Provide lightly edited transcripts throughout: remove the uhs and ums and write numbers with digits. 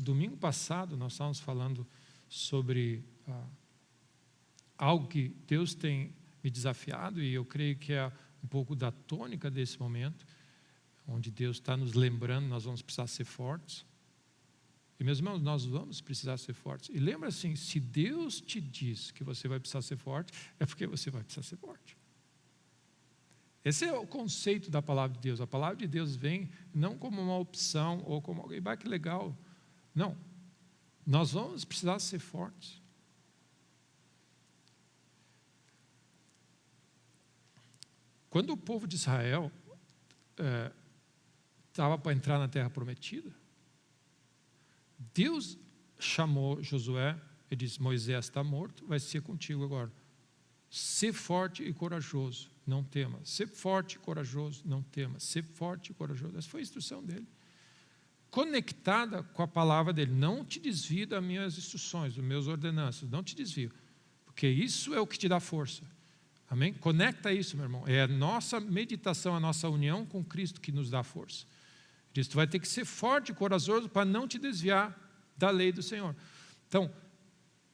domingo passado nós estávamos falando sobre algo que Deus tem me desafiado, e eu creio que é um pouco da tônica desse momento, onde Deus está nos lembrando, nós vamos precisar ser fortes. E meus irmãos, nós vamos precisar ser fortes. E lembra assim, se Deus te diz que você vai precisar ser forte, é porque você vai precisar ser forte. Esse é o conceito da palavra de Deus. A palavra de Deus vem não como uma opção, ou como alguém, que legal. Não, nós vamos precisar ser fortes. Quando o povo de Israel estava para entrar na terra prometida, Deus chamou Josué e disse: Moisés está morto, vai ser contigo agora. Ser forte e corajoso, não tema. Ser forte e corajoso, não tema. Ser forte e corajoso. Essa foi a instrução dele. Conectada com a palavra dele. Não te desvie das minhas instruções, das minhas ordenanças. Não te desvie. Porque isso é o que te dá força. Amém? Conecta isso, meu irmão. É a nossa meditação, a nossa união com Cristo que nos dá força. Diz, tu vai ter que ser forte e corajoso para não te desviar da lei do Senhor. Então,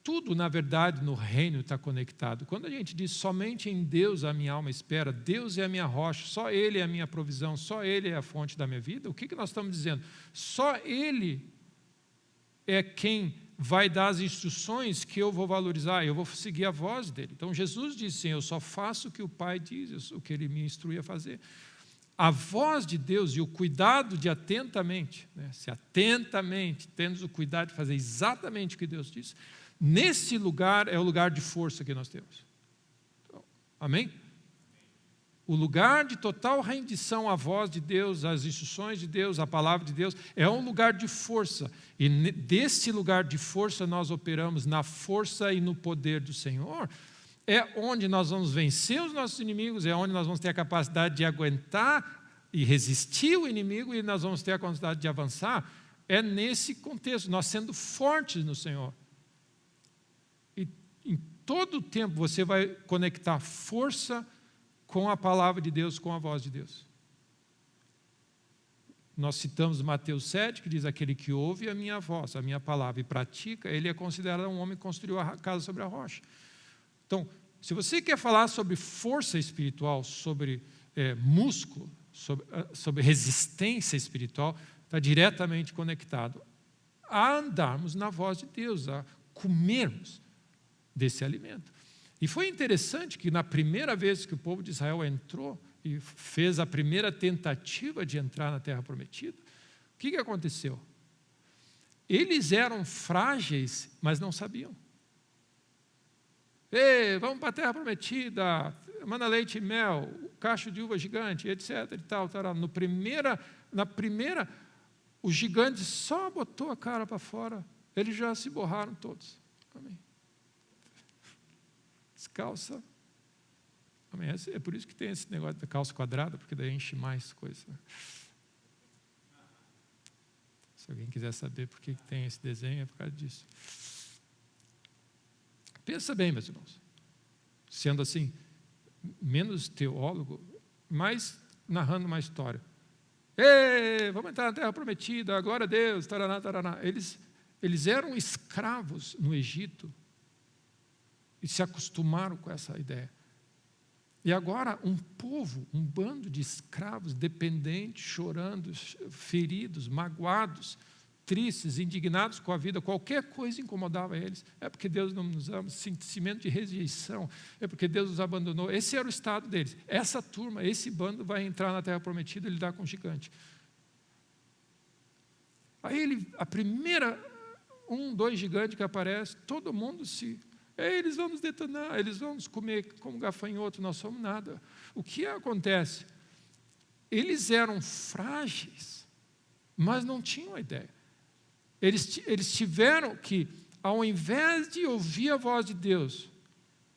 tudo, na verdade, no reino está conectado. Quando a gente diz somente em Deus a minha alma espera, Deus é a minha rocha, só Ele é a minha provisão, só Ele é a fonte da minha vida, o que nós estamos dizendo? Só Ele é quem vai dar as instruções que eu vou valorizar, eu vou seguir a voz dele. Então Jesus disse assim, eu só faço o que o Pai diz, o que Ele me instrui a fazer. A voz de Deus e o cuidado de atentamente, se atentamente temos o cuidado de fazer exatamente o que Deus diz, nesse lugar é o lugar de força que nós temos. Então, amém? O lugar de total rendição à voz de Deus, às instruções de Deus, à palavra de Deus, é um lugar de força. E desse lugar de força nós operamos na força e no poder do Senhor. É onde nós vamos vencer os nossos inimigos, é onde nós vamos ter a capacidade de aguentar e resistir o inimigo, e nós vamos ter a capacidade de avançar. É nesse contexto, nós sendo fortes no Senhor. E em todo o tempo você vai conectar força com a palavra de Deus, com a voz de Deus. Nós citamos Mateus 7, que diz, aquele que ouve a minha voz, a minha palavra, e pratica, ele é considerado um homem que construiu a casa sobre a rocha. Então, se você quer falar sobre força espiritual, sobre músculo, sobre resistência espiritual, está diretamente conectado a andarmos na voz de Deus, a comermos desse alimento. E foi interessante que na primeira vez que o povo de Israel entrou e fez a primeira tentativa de entrar na terra prometida, o que aconteceu? Eles eram frágeis, mas não sabiam. Ei, vamos para a terra prometida, manda leite e mel, cacho de uva gigante, etc. E tal. Na primeira, o gigante só botou a cara para fora, eles já se borraram todos. Amém. Calça. Amém. É por isso que tem esse negócio da calça quadrada, porque daí enche mais coisa. Se alguém quiser saber por que tem esse desenho, é por causa disso. Pensa bem, meus irmãos. Sendo assim, menos teólogo, mais narrando uma história. Ei, vamos entrar na terra prometida, glória a Deus, taraná, taraná. Eles eram escravos no Egito e se acostumaram com essa ideia. E agora um povo, um bando de escravos dependentes, chorando, feridos, magoados, tristes, indignados com a vida, qualquer coisa incomodava eles. É porque Deus não nos ama, sentimento de rejeição, é porque Deus nos abandonou. Esse era o estado deles. Essa turma, esse bando vai entrar na terra prometida e lidar com o gigante. Aí a primeira, 2 gigantes que aparece, todo mundo eles vão nos detonar, eles vão nos comer como gafanhoto, nós somos nada. O que acontece? Eles eram frágeis, mas não tinham a ideia. Eles tiveram que, ao invés de ouvir a voz de Deus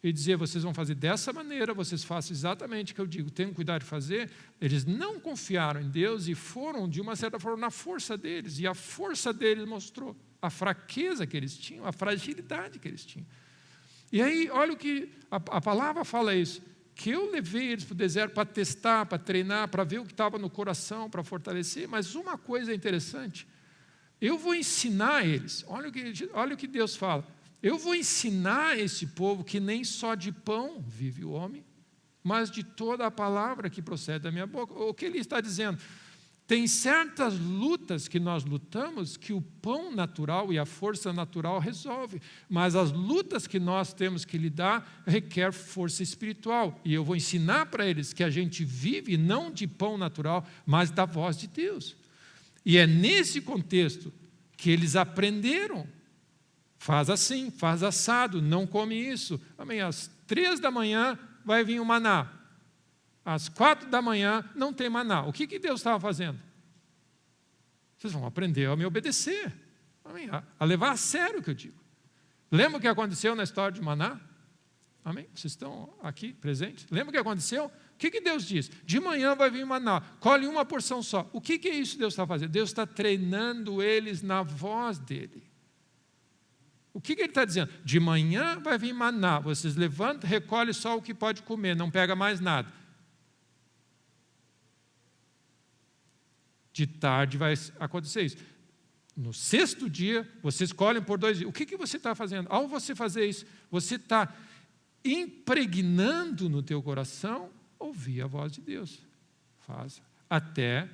e dizer, vocês vão fazer dessa maneira, vocês façam exatamente o que eu digo, tenham cuidado de fazer, eles não confiaram em Deus e foram, de uma certa forma, na força deles. E a força deles mostrou a fraqueza que eles tinham, a fragilidade que eles tinham. E aí, olha o que a palavra fala isso, que eu levei eles para o deserto para testar, para treinar, para ver o que estava no coração, para fortalecer, mas uma coisa interessante, Eu vou ensinar eles. Olha o que Deus fala. Eu vou ensinar esse povo que nem só de pão vive o homem, mas de toda a palavra que procede da minha boca. O que ele está dizendo? Tem certas lutas que nós lutamos que o pão natural e a força natural resolve, mas as lutas que nós temos que lidar requer força espiritual. E eu vou ensinar para eles que a gente vive não de pão natural, mas da voz de Deus. E é nesse contexto que eles aprenderam. Faz assim, faz assado, não come isso. Amém. Às 3 da manhã vai vir o maná. Às 4 da manhã não tem maná. O que Deus estava fazendo? Vocês vão aprender a me obedecer. Amém. A levar a sério o que eu digo. Lembra o que aconteceu na história de maná? Amém? Vocês estão aqui presentes? Lembra o que aconteceu? O que Deus diz? De manhã vai vir maná, colhe uma porção só. O que é isso que Deus está fazendo? Deus está treinando eles na voz dele. O que ele está dizendo? De manhã vai vir maná, vocês levantam, recolhem só o que pode comer, não pega mais nada. De tarde vai acontecer isso. No 6º dia, vocês colhem por 2 dias. O que você está fazendo? Ao você fazer isso, você está impregnando no teu coração ouvir a voz de Deus. Faça. Até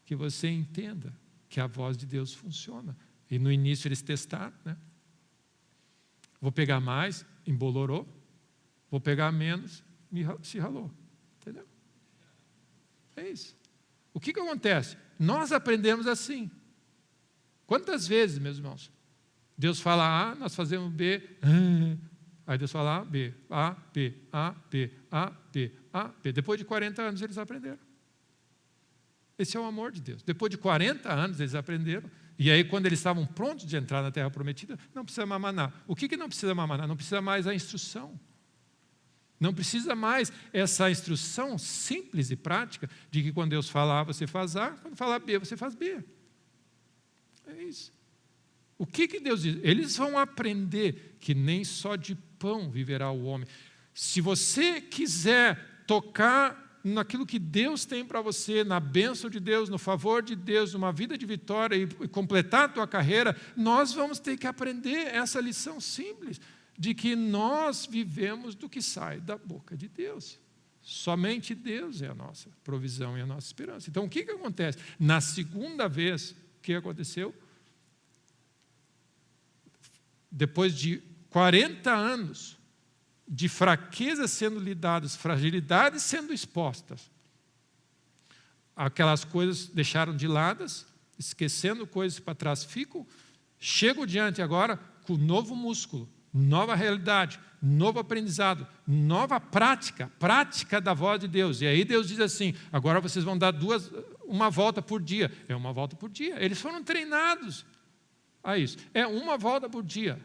que você entenda que a voz de Deus funciona. E no início eles testaram, né? Vou pegar mais, embolorou. Vou pegar menos, se ralou. Entendeu? É isso. O que acontece? Nós aprendemos assim. Quantas vezes, meus irmãos, Deus fala A, nós fazemos B, aí Deus fala A, B, A, B, A, B, A, B, A, B. Depois de 40 anos eles aprenderam. Esse é o amor de Deus. Depois de 40 anos eles aprenderam. E aí, quando eles estavam prontos de entrar na terra prometida, não precisa mais maná. O que não precisa mais maná? Não precisa mais a instrução. Não precisa mais essa instrução simples e prática de que quando Deus fala A, você faz A, quando fala B, você faz B. É isso. O que Deus diz? Eles vão aprender que nem só de pão viverá o homem. Se você quiser tocar naquilo que Deus tem para você, na bênção de Deus, no favor de Deus, numa vida de vitória e completar a tua carreira, nós vamos ter que aprender essa lição simples de que nós vivemos do que sai da boca de Deus. Somente Deus é a nossa provisão e a nossa esperança. Então, o que acontece? Na segunda vez, o que aconteceu? Depois de 40 anos de fraquezas sendo lidadas, fragilidades sendo expostas, aquelas coisas deixaram de lado, esquecendo coisas para trás ficam, chegam diante agora com novo músculo, nova realidade, novo aprendizado, nova prática da voz de Deus. E aí Deus diz assim, agora vocês vão dar uma volta por dia. É uma volta por dia. Eles foram treinados a isso. É uma volta por dia.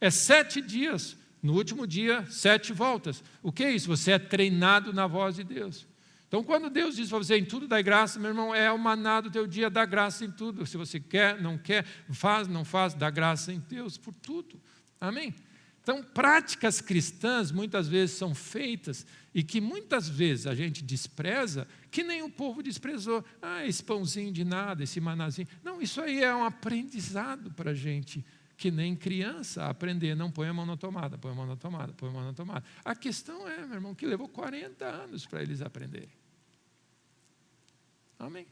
É 7 dias. No último dia, 7 voltas. O que é isso? Você é treinado na voz de Deus. Então, quando Deus diz para você, em tudo dá graça, meu irmão, é o maná do teu dia, dá graça em tudo. Se você quer, não quer, faz, não faz, dá graça em Deus por tudo. Amém? Então, práticas cristãs muitas vezes são feitas e que muitas vezes a gente despreza, que nem o povo desprezou. Esse pãozinho de nada, esse manazinho. Não, isso aí é um aprendizado para a gente. Que nem criança aprender, não põe a mão na tomada, põe a mão na tomada, põe a mão na tomada. A questão é, meu irmão, que levou 40 anos para eles aprenderem. Amém?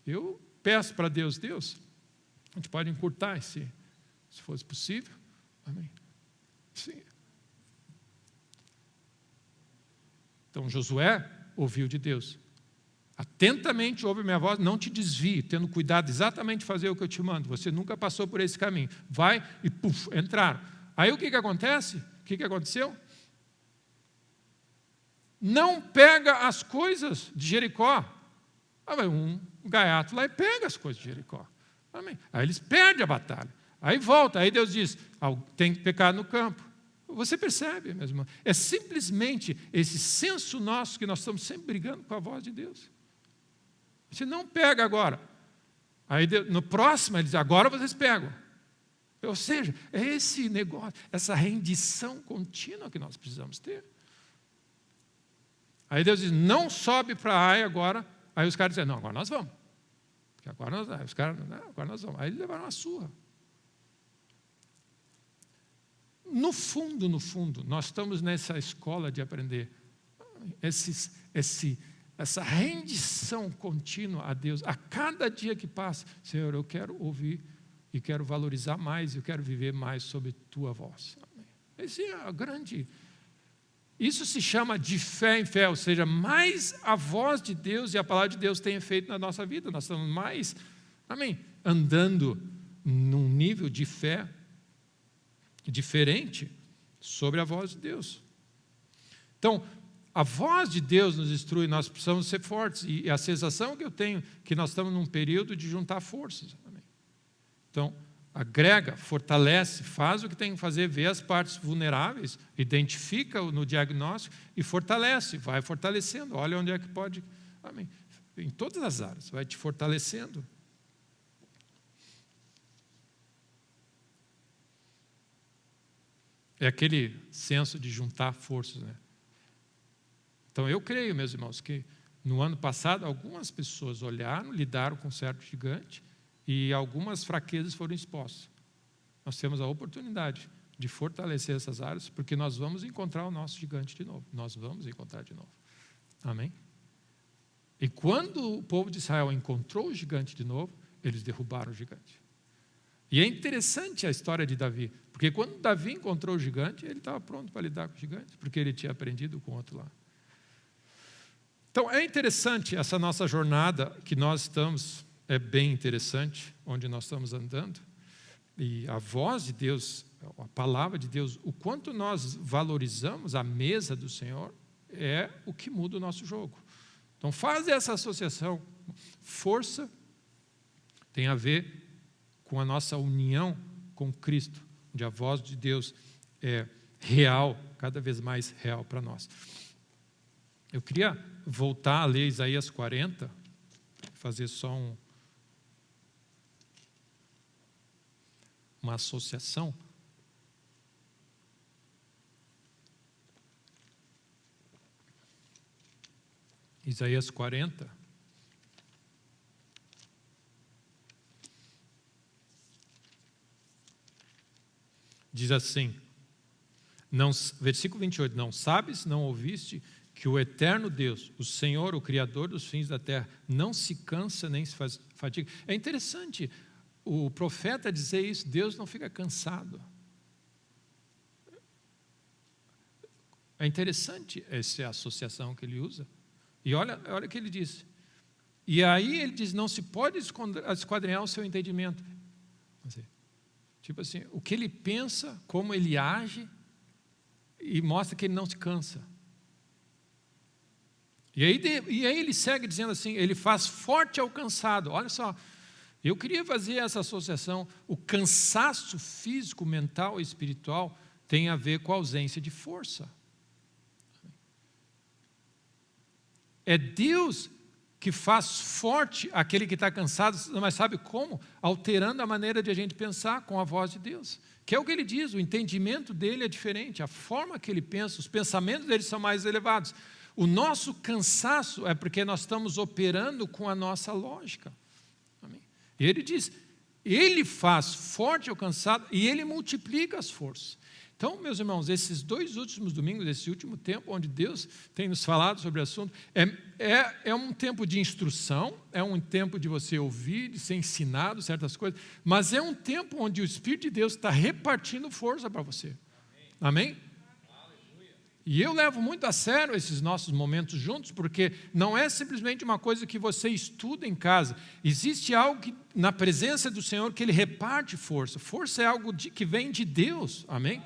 Eu peço para Deus, a gente pode encurtar se fosse possível. Amém? Sim. Então Josué ouviu de Deus. Atentamente ouve minha voz, não te desvie, tendo cuidado exatamente de fazer o que eu te mando. Você nunca passou por esse caminho. Vai e entraram. Aí o que acontece? O que aconteceu? Não pega as coisas de Jericó. Vai um gaiato lá e pega as coisas de Jericó. Amém. Aí eles perdem a batalha. Aí volta, aí Deus diz, tem pecado no campo. Você percebe, meu irmão? É simplesmente esse senso nosso que nós estamos sempre brigando com a voz de Deus. Você não pega agora. Aí no próximo ele diz, agora vocês pegam. Ou seja, é esse negócio, essa rendição contínua que nós precisamos ter. Aí Deus diz, não sobe para Ai agora. Aí os caras dizem, não, agora nós vamos. Porque agora os caras, agora nós vamos. Aí eles levaram uma surra. No fundo, nós estamos nessa escola de aprender essa rendição contínua a Deus. A cada dia que passa, Senhor, eu quero ouvir e quero valorizar mais, eu quero viver mais sob Tua voz. Esse é a grande... Isso se chama de fé em fé, ou seja, mais a voz de Deus e a palavra de Deus tem efeito na nossa vida. Nós estamos mais, andando num nível de fé diferente sobre a voz de Deus. Então, a voz de Deus nos instrui, nós precisamos ser fortes. E a sensação que eu tenho é que nós estamos num período de juntar forças. Então, agrega, fortalece, faz o que tem que fazer, vê as partes vulneráveis, identifica no diagnóstico e fortalece, vai fortalecendo. Olha onde é que pode, em todas as áreas, vai te fortalecendo. É aquele senso de juntar forças, né? Então, eu creio, meus irmãos, que no ano passado algumas pessoas olharam, lidaram com um certo gigante e algumas fraquezas foram expostas. Nós temos a oportunidade de fortalecer essas áreas, porque nós vamos encontrar o nosso gigante de novo. Nós vamos encontrar de novo. Amém? E quando o povo de Israel encontrou o gigante de novo, eles derrubaram o gigante. E é interessante a história de Davi, porque quando Davi encontrou o gigante, ele estava pronto para lidar com o gigante, porque ele tinha aprendido com o outro lá. Então, é interessante essa nossa jornada que nós estamos, é bem interessante, onde nós estamos andando. E a voz de Deus, a palavra de Deus, o quanto nós valorizamos a mesa do Senhor, é o que muda o nosso jogo. Então, faz essa associação. Força tem a ver com a nossa união com Cristo, onde a voz de Deus é real, cada vez mais real para nós. Eu queria voltar a ler Isaías 40, fazer só uma associação. Isaías 40. Diz assim, versículo 28, não sabes, não ouviste, que o eterno Deus, o Senhor, o Criador dos fins da terra, não se cansa nem se fatiga. É interessante o profeta dizer isso, Deus não fica cansado. É interessante essa associação que ele usa. E olha o que ele diz. E aí ele diz, não se pode esquadrinhar o seu entendimento. Tipo assim, o que ele pensa, como ele age, e mostra que ele não se cansa. E aí ele segue dizendo assim, ele faz forte ao cansado. Olha só, eu queria fazer essa associação. O cansaço físico, mental e espiritual tem a ver com a ausência de força. É Deus que faz forte aquele que está cansado, mas sabe como? Alterando a maneira de a gente pensar com a voz de Deus. Que é o que ele diz, o entendimento dele é diferente, a forma que ele pensa, os pensamentos dele são mais elevados. O nosso cansaço é porque nós estamos operando com a nossa lógica. Amém? E ele diz, ele faz forte o cansado e ele multiplica as forças. Então, meus irmãos, esses 2 últimos domingos, esse último tempo onde Deus tem nos falado sobre o assunto, é um tempo de instrução, é um tempo de você ouvir, de ser ensinado certas coisas, mas é um tempo onde o Espírito de Deus está repartindo força para você. Amém? E eu levo muito a sério esses nossos momentos juntos, porque não é simplesmente uma coisa que você estuda em casa. Existe algo na presença do Senhor que Ele reparte força. Força é algo que vem de Deus. Amém?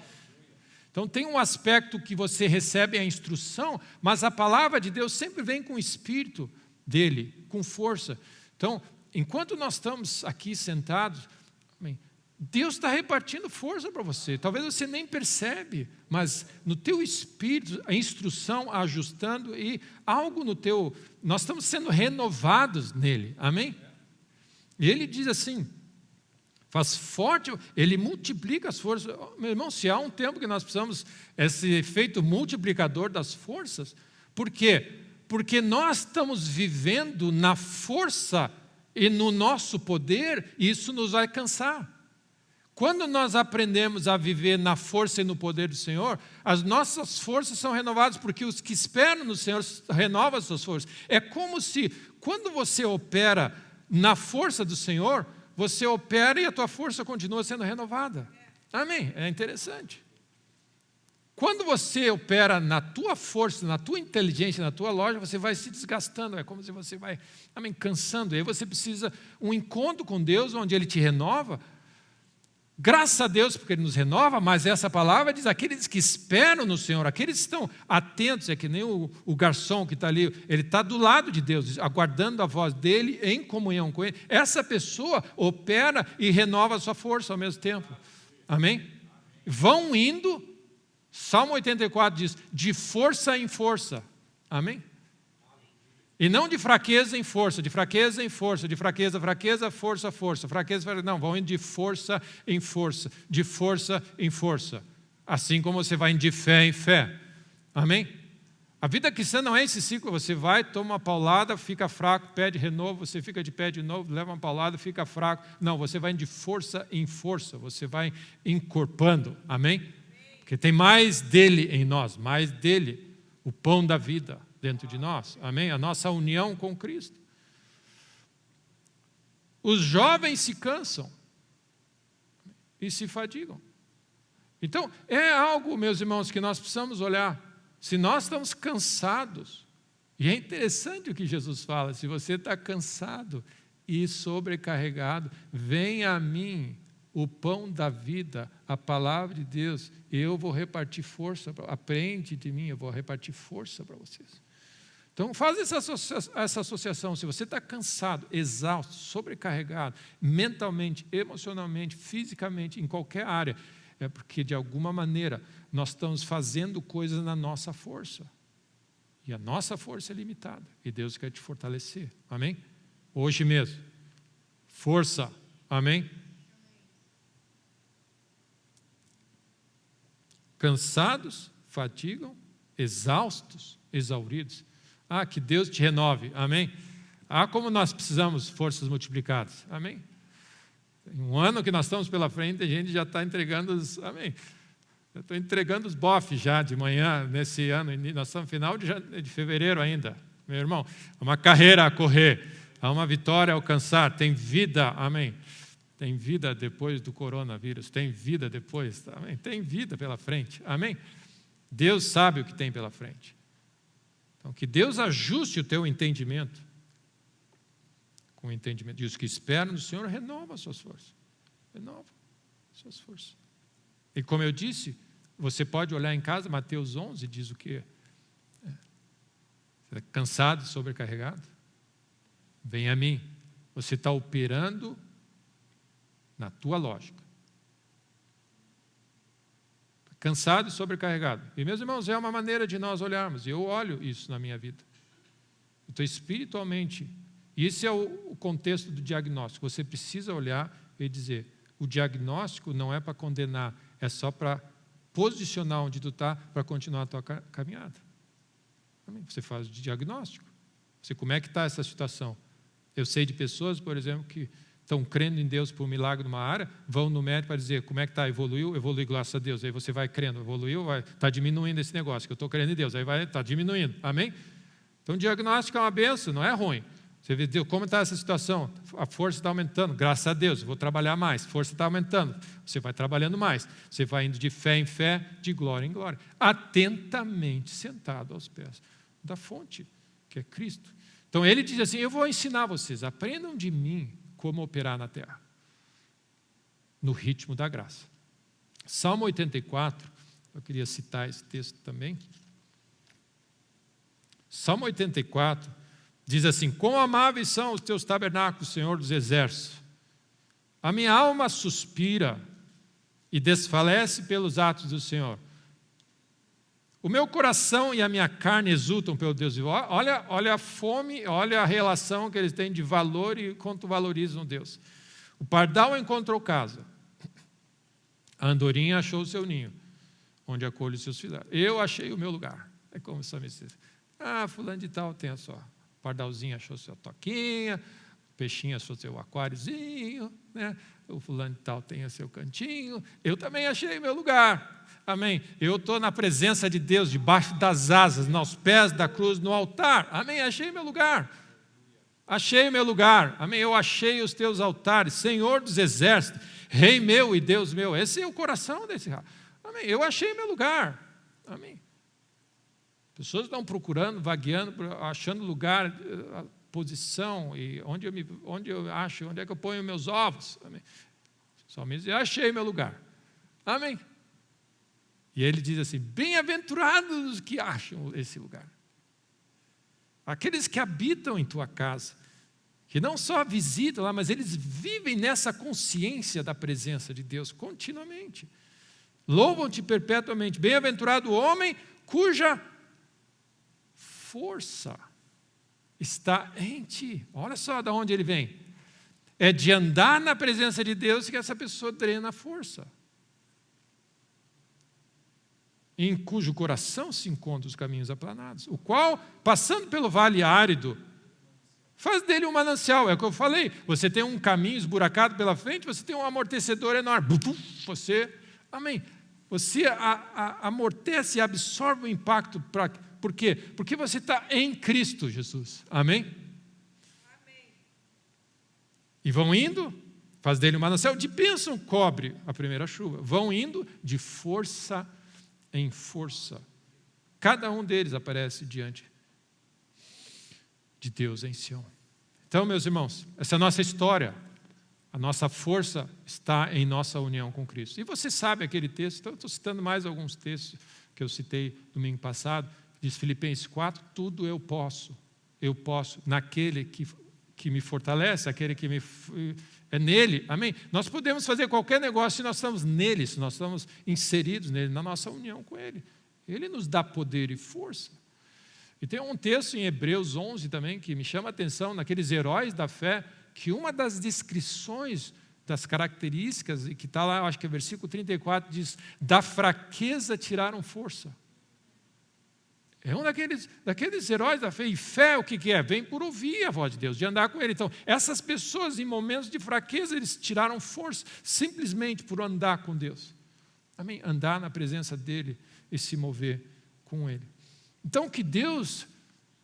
Então tem um aspecto que você recebe a instrução, mas a palavra de Deus sempre vem com o Espírito dEle, com força. Então, enquanto nós estamos aqui sentados, amém, Deus está repartindo força para você. Talvez você nem percebe, mas no teu espírito, a instrução ajustando e algo no teu... Nós estamos sendo renovados nele. Amém? E ele diz assim, faz forte, ele multiplica as forças. Meu irmão, se há um tempo que nós precisamos esse efeito multiplicador das forças, por quê? Porque nós estamos vivendo na força e no nosso poder, isso nos vai cansar. Quando nós aprendemos a viver na força e no poder do Senhor, as nossas forças são renovadas, porque os que esperam no Senhor renovam as suas forças. É como se, quando você opera na força do Senhor, você opera e a tua força continua sendo renovada. Amém? É interessante. Quando você opera na tua força, na tua inteligência, na tua lógica, você vai se desgastando, é como se você vai, cansando. E aí você precisa um encontro com Deus, onde Ele te renova. Graças a Deus, porque Ele nos renova, mas essa palavra diz, aqueles que esperam no Senhor, aqueles que estão atentos, é que nem o garçom que está ali, ele está do lado de Deus, aguardando a voz dEle, em comunhão com Ele. Essa pessoa opera e renova a sua força ao mesmo tempo. Amém? Vão indo, Salmo 84 diz, de força em força. Amém? E não de fraqueza em força, de fraqueza em força, de fraqueza, força, fraqueza, não, vão indo de força em força, de força em força. Assim como você vai indo de fé em fé. Amém? A vida cristã não é esse ciclo, você vai, toma uma paulada, fica fraco, pede renovo, você fica de pé de novo, leva uma paulada, fica fraco. Não, você vai indo de força em força, você vai encorpando. Amém? Porque tem mais dele em nós, mais dele, o pão da vida dentro de nós, amém? A nossa união com Cristo. Os jovens se cansam e se fadigam. Então, é algo, meus irmãos, que nós precisamos olhar. Se nós estamos cansados, e é interessante o que Jesus fala, se você está cansado e sobrecarregado, venha a mim o pão da vida, a palavra de Deus, eu vou repartir força, aprende de mim, eu vou repartir força para vocês. Então, faz essa associação. Se você está cansado, exausto, sobrecarregado, mentalmente, emocionalmente, fisicamente, em qualquer área, é porque, de alguma maneira, nós estamos fazendo coisas na nossa força. E a nossa força é limitada. E Deus quer te fortalecer. Amém? Hoje mesmo. Força. Amém? Cansados, fatigam, exaustos, exauridos. Que Deus te renove, amém? Como nós precisamos de forças multiplicadas, amém? Em um ano que nós estamos pela frente, a gente já está entregando os, amém? Eu estou entregando os bofes já de manhã, nesse ano, nós estamos no final de fevereiro ainda, meu irmão. É uma carreira a correr, há uma vitória a alcançar, tem vida, amém? Tem vida depois do coronavírus, tem vida depois, amém? Tem vida pela frente, amém? Deus sabe o que tem pela frente. Então, que Deus ajuste o teu entendimento com o entendimento. E os que esperam no Senhor, renova as suas forças. Renova as suas forças. E como eu disse, você pode olhar em casa, Mateus 11 diz o quê? Você está cansado, sobrecarregado? Vem a mim. Você está operando na tua lógica. Cansado e sobrecarregado. E, meus irmãos, é uma maneira de nós olharmos. E eu olho isso na minha vida. Eu estou espiritualmente. E esse é o contexto do diagnóstico. Você precisa olhar e dizer, o diagnóstico não é para condenar, é só para posicionar onde tu está, para continuar a tua caminhada. Você faz o diagnóstico. Como é que está essa situação? Eu sei de pessoas, por exemplo, que estão crendo em Deus por milagre numa área, vão no médico para dizer como é que está, evoluiu, graças a Deus. Aí você vai crendo, evoluiu, está diminuindo esse negócio, que eu estou crendo em Deus, aí está diminuindo, amém? Então o diagnóstico é uma benção, não é ruim. Você vê, Deus, como está essa situação? A força está aumentando, graças a Deus, vou trabalhar mais, força está aumentando, você vai trabalhando mais, você vai indo de fé em fé, de glória em glória, atentamente sentado aos pés da fonte, que é Cristo. Então ele diz assim, eu vou ensinar vocês, aprendam de mim, como operar na terra, no ritmo da graça. Salmo 84, eu queria citar esse texto também. Salmo 84 diz assim, quão amáveis são os teus tabernáculos, Senhor dos exércitos. A minha alma suspira e desfalece pelos atos do Senhor. O meu coração e a minha carne exultam pelo Deus vivo. Olha a fome, olha a relação que eles têm de valor e quanto valorizam Deus. O pardal encontrou casa. A andorinha achou o seu ninho, onde acolhe os seus filhos. Eu achei o meu lugar. É como o salmista diz. Fulano de tal tem a sua. O pardalzinho achou sua toquinha, peixinho achou seu aquáriozinho, né? O fulano de tal tem o seu cantinho, eu também achei meu lugar, amém? Eu estou na presença de Deus, debaixo das asas, nos pés da cruz, no altar, amém? Achei meu lugar, amém? Eu achei os teus altares, Senhor dos exércitos, Rei meu e Deus meu. Esse é o coração desse rapaz, amém? Eu achei meu lugar, amém? Pessoas estão procurando, vagueando, achando lugar, posição, e onde eu acho, onde é que eu ponho meus ovos, amém? Somente eu achei meu lugar, amém? E ele diz assim: bem-aventurados os que acham esse lugar, aqueles que habitam em tua casa, que não só visitam lá, mas eles vivem nessa consciência da presença de Deus continuamente, louvam-te perpetuamente. Bem-aventurado o homem cuja força está em ti. Olha só de onde ele vem. É de andar na presença de Deus que essa pessoa drena a força. Em cujo coração se encontram os caminhos aplanados, o qual, passando pelo vale árido, faz dele um manancial. É o que eu falei. Você tem um caminho esburacado pela frente, você tem um amortecedor enorme. Você, amém. Você amortece e absorve o impacto. Por quê? Porque você está em Cristo Jesus. Amém? Amém. E vão indo, faz dele um manancial de bênção, cobre a primeira chuva. Vão indo de força em força. Cada um deles aparece diante de Deus em Sião. Então, meus irmãos, essa é a nossa história. A nossa força está em nossa união com Cristo. E você sabe aquele texto, então eu estou citando mais alguns textos que eu citei domingo passado. Diz Filipenses 4, tudo eu posso naquele que me fortalece, aquele que é nele, amém? Nós podemos fazer qualquer negócio se nós estamos nele, se nós estamos inseridos nele, na nossa união com ele. Ele nos dá poder e força. E tem um texto em Hebreus 11 também, que me chama a atenção, naqueles heróis da fé, que uma das descrições das características, e que está lá, acho que é versículo 34, diz, da fraqueza tiraram força. É um daqueles heróis da fé. E fé, o que é? Vem por ouvir a voz de Deus, de andar com Ele. Então, essas pessoas, em momentos de fraqueza, eles tiraram força, simplesmente por andar com Deus. Amém? Andar na presença dEle e se mover com Ele. Então, que Deus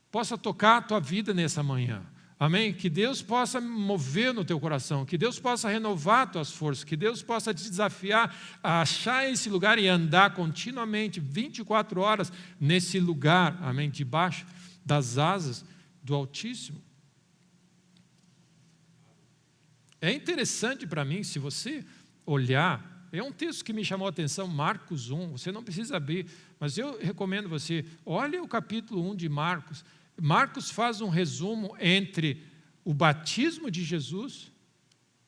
possa tocar a tua vida nessa manhã. Amém? Que Deus possa mover no teu coração, que Deus possa renovar tuas forças, que Deus possa te desafiar a achar esse lugar e andar continuamente, 24 horas, nesse lugar, amém? Debaixo das asas do Altíssimo. É interessante para mim, se você olhar, é um texto que me chamou a atenção, Marcos 1, você não precisa abrir, mas eu recomendo você, olhe o capítulo 1 de Marcos. Marcos faz um resumo entre o batismo de Jesus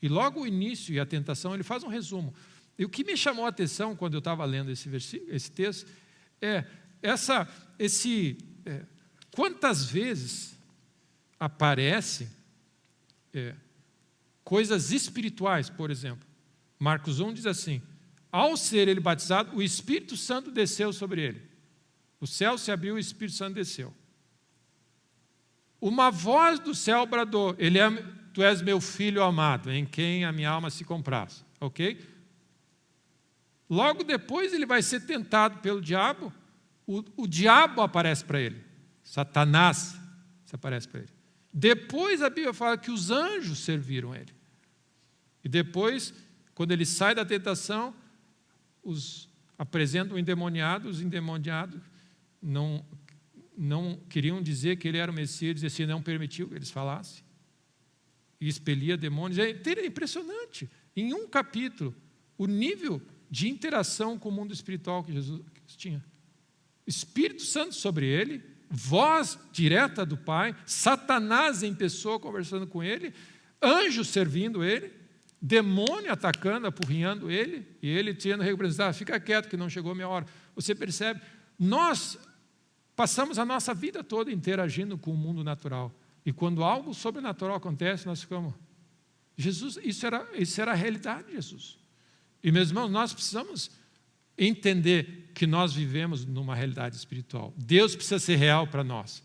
e logo o início e a tentação, ele faz um resumo. E o que me chamou a atenção quando eu estava lendo esse texto é quantas vezes aparece coisas espirituais, por exemplo. Marcos 1 diz assim, ao ser ele batizado, o Espírito Santo desceu sobre ele. O céu se abriu e o Espírito Santo desceu. Uma voz do céu bradou, tu és meu filho amado, em quem a minha alma se compraz. Ok? Logo depois ele vai ser tentado pelo diabo, o diabo aparece para ele, Satanás aparece para ele. Depois a Bíblia fala que os anjos serviram ele. E depois, quando ele sai da tentação, apresentam o endemoniado, os endemoniados não queriam dizer que ele era o Messias, e assim não permitiu que eles falassem. E expelia demônios. É impressionante. Em um capítulo, o nível de interação com o mundo espiritual que Jesus tinha. Espírito Santo sobre ele, voz direta do Pai, Satanás em pessoa conversando com ele, anjos servindo ele, demônio atacando, apurrinhando ele, e ele tendo representado, fica quieto que não chegou a minha hora. Você percebe? Nós passamos a nossa vida toda interagindo com o mundo natural. E quando algo sobrenatural acontece, nós ficamos... Jesus, isso era a realidade de Jesus. E, meus irmãos, nós precisamos entender que nós vivemos numa realidade espiritual. Deus precisa ser real para nós.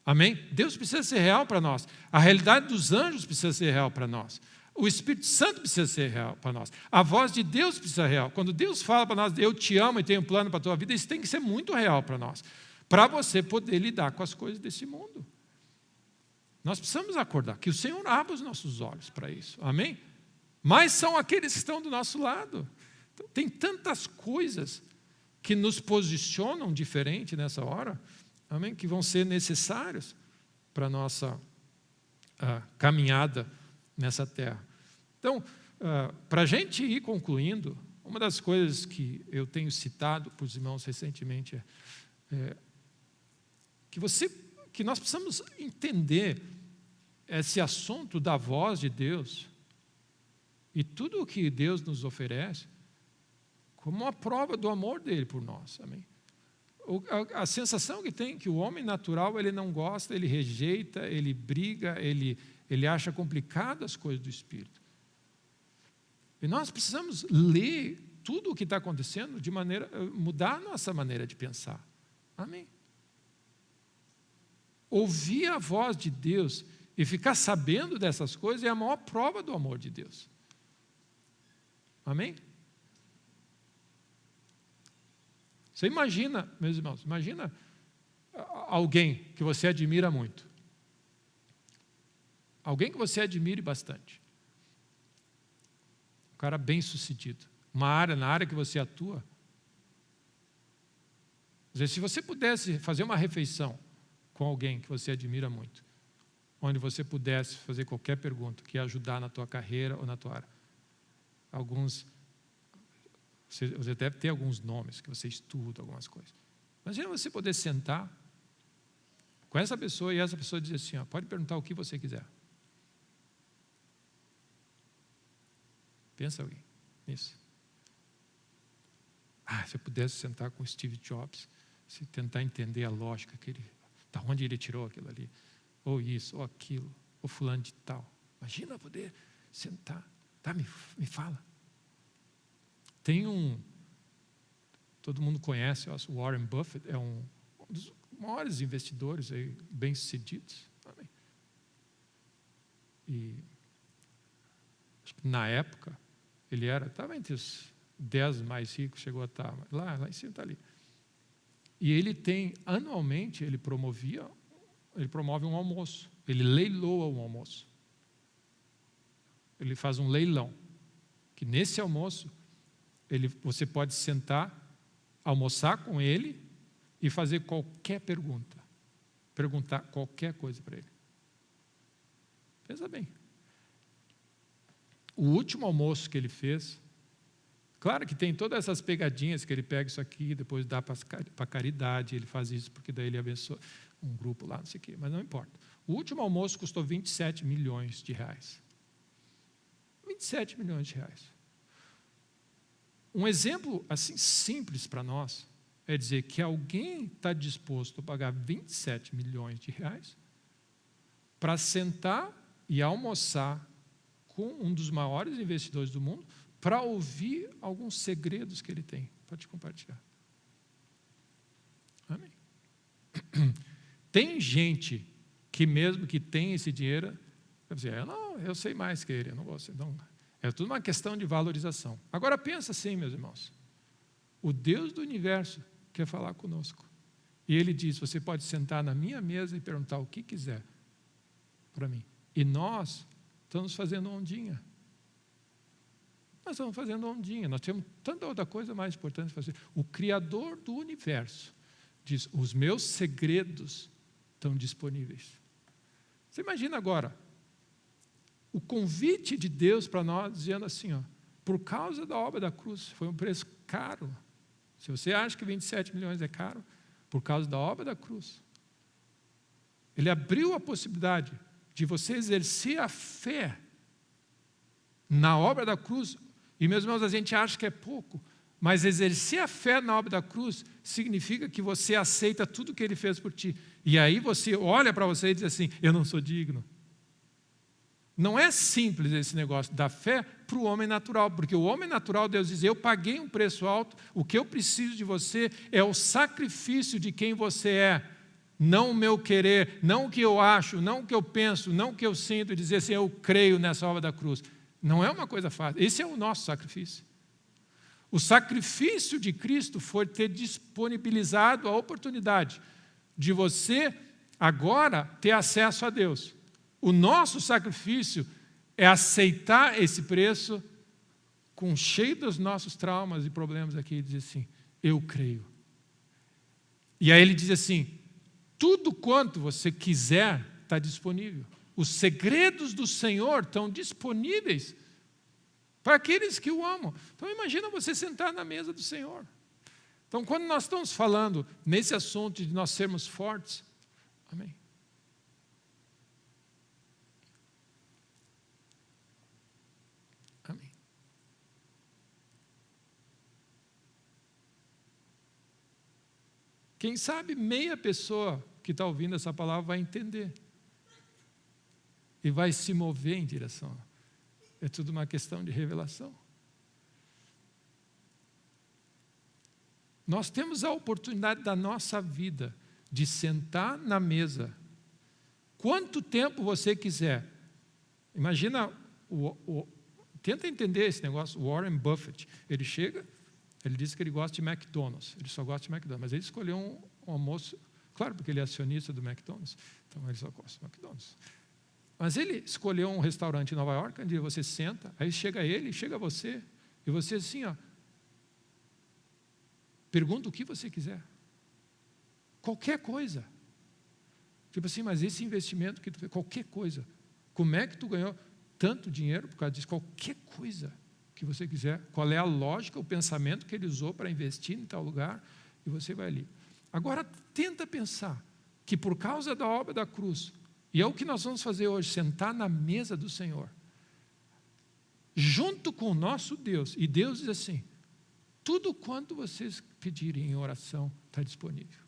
Amém? Deus precisa ser real para nós. A realidade dos anjos precisa ser real para nós. O Espírito Santo precisa ser real para nós. A voz de Deus precisa ser real. Quando Deus fala para nós, eu te amo e tenho um plano para a tua vida, isso tem que ser muito real para nós. Para você poder lidar com as coisas desse mundo. Nós precisamos acordar, que o Senhor abra os nossos olhos para isso. Amém? Mas são aqueles que estão do nosso lado. Então, tem tantas coisas que nos posicionam diferente nessa hora, amém? Que vão ser necessários para a nossa caminhada nessa terra. Então, para a gente ir concluindo, uma das coisas que eu tenho citado para os irmãos recentemente é que nós precisamos entender esse assunto da voz de Deus e tudo o que Deus nos oferece como uma prova do amor dele por nós. Amém? A sensação que tem que o homem natural, ele não gosta, ele rejeita, ele briga, ele acha complicado as coisas do Espírito. E nós precisamos ler tudo o que está acontecendo de maneira, mudar a nossa maneira de pensar. Amém? Ouvir a voz de Deus e ficar sabendo dessas coisas é a maior prova do amor de Deus. Amém? Você imagina, meus irmãos, imagina alguém que você admira muito. Alguém que você admire bastante. Um cara bem sucedido. Na área que você atua. Quer dizer, se você pudesse fazer uma refeição com alguém que você admira muito, onde você pudesse fazer qualquer pergunta que ia ajudar na tua carreira ou na tua área. Você deve ter alguns nomes que você estuda, algumas coisas. Imagina você poder sentar com essa pessoa e essa pessoa dizer assim, pode perguntar o que você quiser. Pensa alguém nisso. Se eu pudesse sentar com Steve Jobs, se tentar entender a lógica da onde ele tirou aquilo ali, ou isso, ou aquilo, ou fulano de tal. Imagina poder sentar. Me fala. Tem todo mundo conhece, o Warren Buffett é um dos maiores investidores aí, bem-sucedidos. E acho que na época ele estava entre os 10 mais ricos, chegou a estar lá em cima, está ali. E ele anualmente, ele promove um almoço, ele leiloa um almoço. Ele faz um leilão, que nesse almoço, você pode sentar, almoçar com ele e fazer qualquer pergunta, perguntar qualquer coisa para ele. Pensa bem. O último almoço que ele fez, claro que tem todas essas pegadinhas que ele pega isso aqui e depois dá para caridade, ele faz isso porque daí ele abençoa um grupo lá, não sei o quê, mas não importa. O último almoço custou 27 milhões de reais. 27 milhões de reais. Um exemplo assim simples para nós é dizer que alguém está disposto a pagar 27 milhões de reais para sentar e almoçar com um dos maiores investidores do mundo para ouvir alguns segredos que ele tem para te compartilhar. Amém? Tem gente que mesmo que tem esse dinheiro, vai dizer, eu sei mais que ele, eu não gosto. Então, é tudo uma questão de valorização. Agora pensa assim, meus irmãos. O Deus do universo quer falar conosco. E Ele diz, você pode sentar na minha mesa e perguntar o que quiser para mim. E nós estamos fazendo ondinha. Nós estamos fazendo ondinha. Nós temos tanta outra coisa mais importante para fazer. O Criador do universo diz, os meus segredos estão disponíveis. Você imagina agora, o convite de Deus para nós, dizendo assim, por causa da obra da cruz, foi um preço caro. Se você acha que 27 milhões é caro, por causa da obra da cruz. Ele abriu a possibilidade de você exercer a fé na obra da cruz. E, meus irmãos, a gente acha que é pouco, mas exercer a fé na obra da cruz significa que você aceita tudo que Ele fez por ti. E aí você olha para você e diz assim, eu não sou digno. Não é simples esse negócio da fé para o homem natural, porque o homem natural, Deus diz, eu paguei um preço alto, o que eu preciso de você é o sacrifício de quem você é, não o meu querer, não o que eu acho, não o que eu penso, não o que eu sinto, e dizer assim, eu creio nessa obra da cruz. Não é uma coisa fácil. Esse é o nosso sacrifício. O sacrifício de Cristo foi ter disponibilizado a oportunidade de você agora ter acesso a Deus. O nosso sacrifício é aceitar esse preço cheio dos nossos traumas e problemas aqui e dizer assim, eu creio. E aí ele diz assim, tudo quanto você quiser está disponível. Os segredos do Senhor estão disponíveis para aqueles que o amam. Então imagina você sentar na mesa do Senhor. Então quando nós estamos falando nesse assunto de nós sermos fortes, amém. Amém. Quem sabe meia pessoa que está ouvindo essa palavra vai entender. E vai se mover em direção. É tudo uma questão de revelação. Nós temos a oportunidade da nossa vida de sentar na mesa. Quanto tempo você quiser. Imagina, tenta entender esse negócio. Warren Buffett, ele chega, ele diz que ele gosta de McDonald's. Ele só gosta de McDonald's. Mas ele escolheu um almoço, claro, porque ele é acionista do McDonald's. Então ele só gosta de McDonald's. Mas ele escolheu um restaurante em Nova York, onde você senta, aí chega ele, chega você, e você assim, ó, pergunta o que você quiser. Qualquer coisa. Tipo assim, mas esse investimento que tu fez, qualquer coisa. Como é que tu ganhou tanto dinheiro por causa disso? Qualquer coisa que você quiser. Qual é a lógica, o pensamento que ele usou para investir em tal lugar, e você vai ali. Agora, tenta pensar que por causa da obra da cruz, e é o que nós vamos fazer hoje, sentar na mesa do Senhor, junto com o nosso Deus, e Deus diz assim, tudo quanto vocês pedirem em oração está disponível.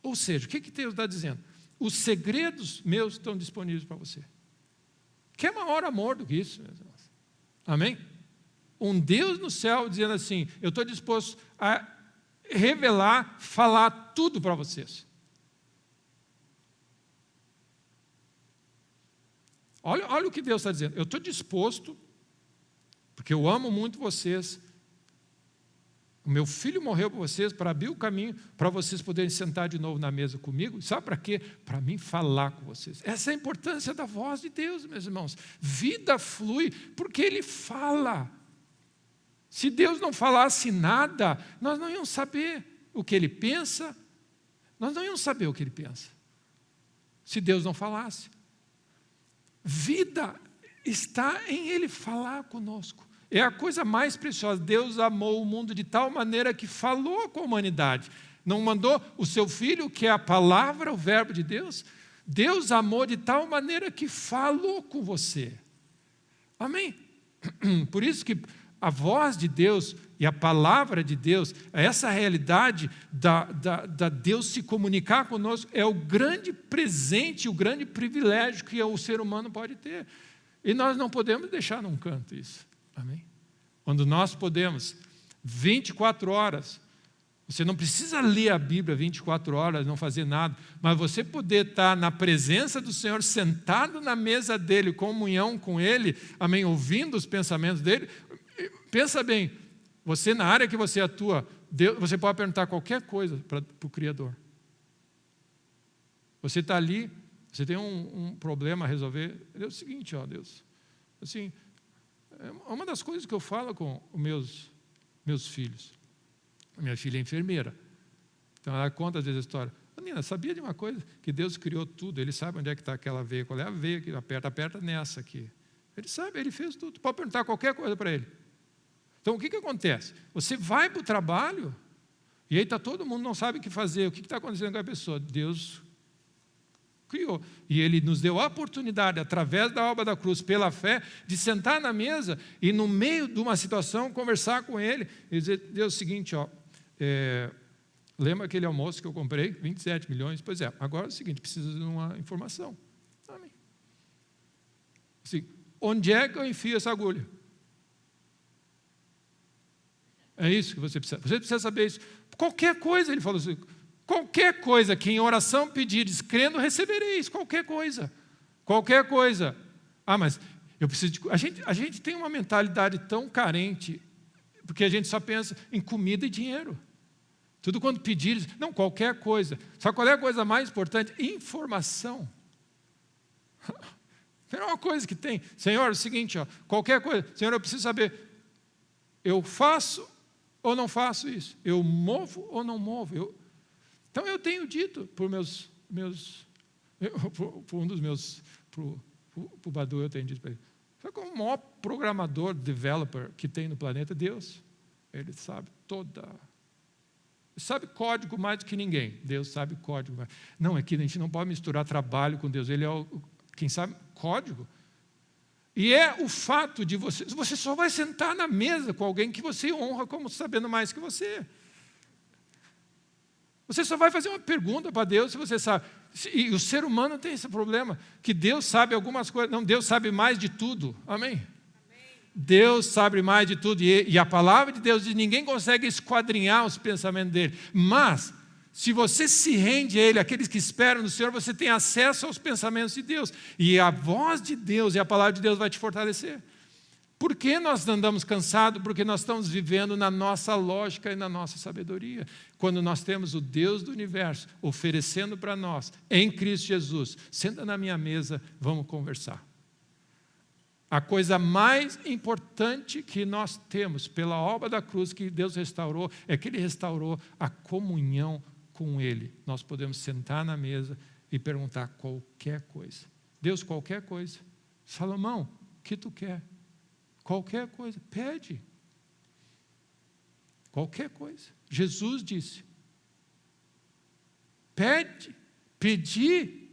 Ou seja, o que Deus está dizendo? Os segredos meus estão disponíveis para você. Quer maior amor do que isso, meus irmãos? Amém? Um Deus no céu dizendo assim, eu estou disposto a revelar, falar tudo para vocês. Olha o que Deus está dizendo. Eu estou disposto, porque eu amo muito vocês. O meu filho morreu por vocês para abrir o caminho para vocês poderem sentar de novo na mesa comigo. Sabe para quê? Para mim falar com vocês. Essa é a importância da voz de Deus, meus irmãos. Vida flui porque Ele fala. Se Deus não falasse nada, nós não íamos saber o que Ele pensa. Nós não íamos saber o que Ele pensa. Se Deus não falasse. Vida está em Ele falar conosco. É a coisa mais preciosa. Deus amou o mundo de tal maneira que falou com a humanidade. Não mandou o seu Filho, que é a palavra, o verbo de Deus. Deus amou de tal maneira que falou com você. Amém? Por isso que a voz de Deus e a palavra de Deus, essa realidade da Deus se comunicar conosco, é o grande presente, o grande privilégio que o ser humano pode ter. E nós não podemos deixar num canto isso. Amém? Quando nós podemos, 24 horas, você não precisa ler a Bíblia 24 horas, não fazer nada, mas você poder estar na presença do Senhor, sentado na mesa dEle, comunhão com Ele, amém, ouvindo os pensamentos dEle. Pensa bem, você na área que você atua, Deus, você pode perguntar qualquer coisa para o Criador. Você está ali, você tem um problema a resolver, é o seguinte, ó Deus, assim, uma das coisas que eu falo com os meus filhos, a minha filha é enfermeira, então ela conta às vezes a história, Nina, sabia de uma coisa? Que Deus criou tudo, Ele sabe onde é que está aquela veia, qual é a veia que aperta nessa aqui. Ele sabe, Ele fez tudo, pode perguntar qualquer coisa para Ele. Então, o que acontece? Você vai para o trabalho, e aí todo mundo não sabe o que fazer. O que está acontecendo com a pessoa? Deus criou. E Ele nos deu a oportunidade, através da obra da cruz, pela fé, de sentar na mesa e, no meio de uma situação, conversar com Ele e dizer, Deus, é o seguinte, ó, lembra aquele almoço que eu comprei? 27 milhões? Pois é, agora é o seguinte, precisa de uma informação. Amém. Assim, onde é que eu enfio essa agulha? É isso que você precisa. Você precisa saber isso. Qualquer coisa, Ele falou assim, Qualquer coisa que em oração pedires, crendo, recebereis. Qualquer coisa. Qualquer coisa. Mas eu preciso de... A gente tem uma mentalidade tão carente, porque a gente só pensa em comida e dinheiro. Tudo quando pedires, não, qualquer coisa. Só qual é a coisa mais importante? Informação. É uma coisa que tem. Senhor, é o seguinte, qualquer coisa. Senhor, eu preciso saber, eu faço ou não faço isso? Eu movo ou não movo? Então eu tenho dito para um dos meus, para o Badu, eu tenho dito para ele, sabe qual é o maior programador, developer que tem no planeta? Deus. Ele sabe sabe código mais do que ninguém. Deus sabe código mais. Não, é que a gente não pode misturar trabalho com Deus. Ele é quem sabe código. E é o fato de você só vai sentar na mesa com alguém que você honra como sabendo mais que você. Você só vai fazer uma pergunta para Deus se você sabe. E o ser humano tem esse problema, que Deus sabe algumas coisas. Não, Deus sabe mais de tudo. Amém? Deus sabe mais de tudo. E a palavra de Deus diz, ninguém consegue esquadrinhar os pensamentos dele. Mas, se você se rende a Ele, aqueles que esperam no Senhor, você tem acesso aos pensamentos de Deus. E a voz de Deus e a palavra de Deus vai te fortalecer. Por que nós andamos cansados? Porque nós estamos vivendo na nossa lógica e na nossa sabedoria. Quando nós temos o Deus do universo oferecendo para nós, em Cristo Jesus, senta na minha mesa, vamos conversar. A coisa mais importante que nós temos pela obra da cruz que Deus restaurou, é que Ele restaurou a comunhão com Ele. Nós podemos sentar na mesa e perguntar qualquer coisa. Deus, qualquer coisa. Salomão, o que tu quer? Qualquer coisa, pede. Qualquer coisa. Jesus disse, pedi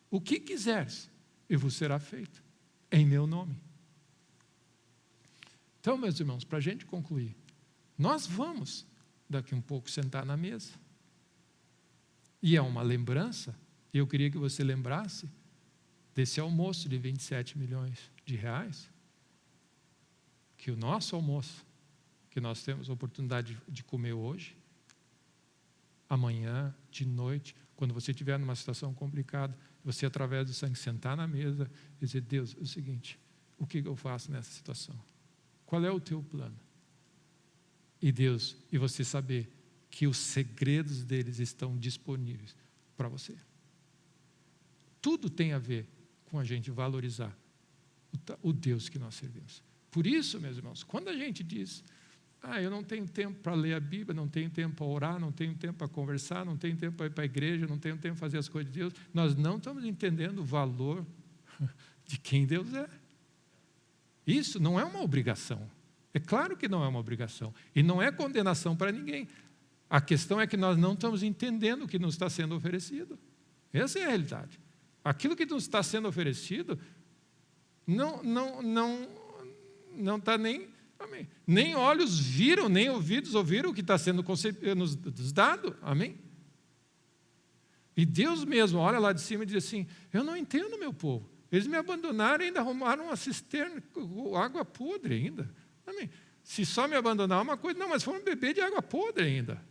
o que quiseres e vos será feito, em meu nome. Então, meus irmãos, para a gente concluir, nós vamos daqui um pouco sentar na mesa. E é uma lembrança, e eu queria que você lembrasse desse almoço de 27 milhões de reais, que o nosso almoço, que nós temos a oportunidade de comer hoje, amanhã, de noite, quando você estiver numa situação complicada, você, através do sangue, sentar na mesa e dizer, Deus, é o seguinte, o que eu faço nessa situação? Qual é o teu plano? E Deus, e você saber que os segredos deles estão disponíveis para você. Tudo tem a ver com a gente valorizar o Deus que nós servimos. Por isso, meus irmãos, quando a gente diz, eu não tenho tempo para ler a Bíblia, não tenho tempo para orar, não tenho tempo para conversar, não tenho tempo para ir para a igreja, não tenho tempo para fazer as coisas de Deus, nós não estamos entendendo o valor de quem Deus é. Isso não é uma obrigação. É claro que não é uma obrigação. E não é condenação para ninguém. A questão é que nós não estamos entendendo o que nos está sendo oferecido. Essa é a realidade. Aquilo que nos está sendo oferecido não está nem olhos viram, nem ouvidos ouviram o que está sendo nos dado. Amém? E Deus mesmo olha lá de cima e diz assim, eu não entendo meu povo. Eles me abandonaram e ainda arrumaram uma cisterna com água podre ainda. Amém? Se só me abandonar é uma coisa, não, mas foram beber de água podre ainda.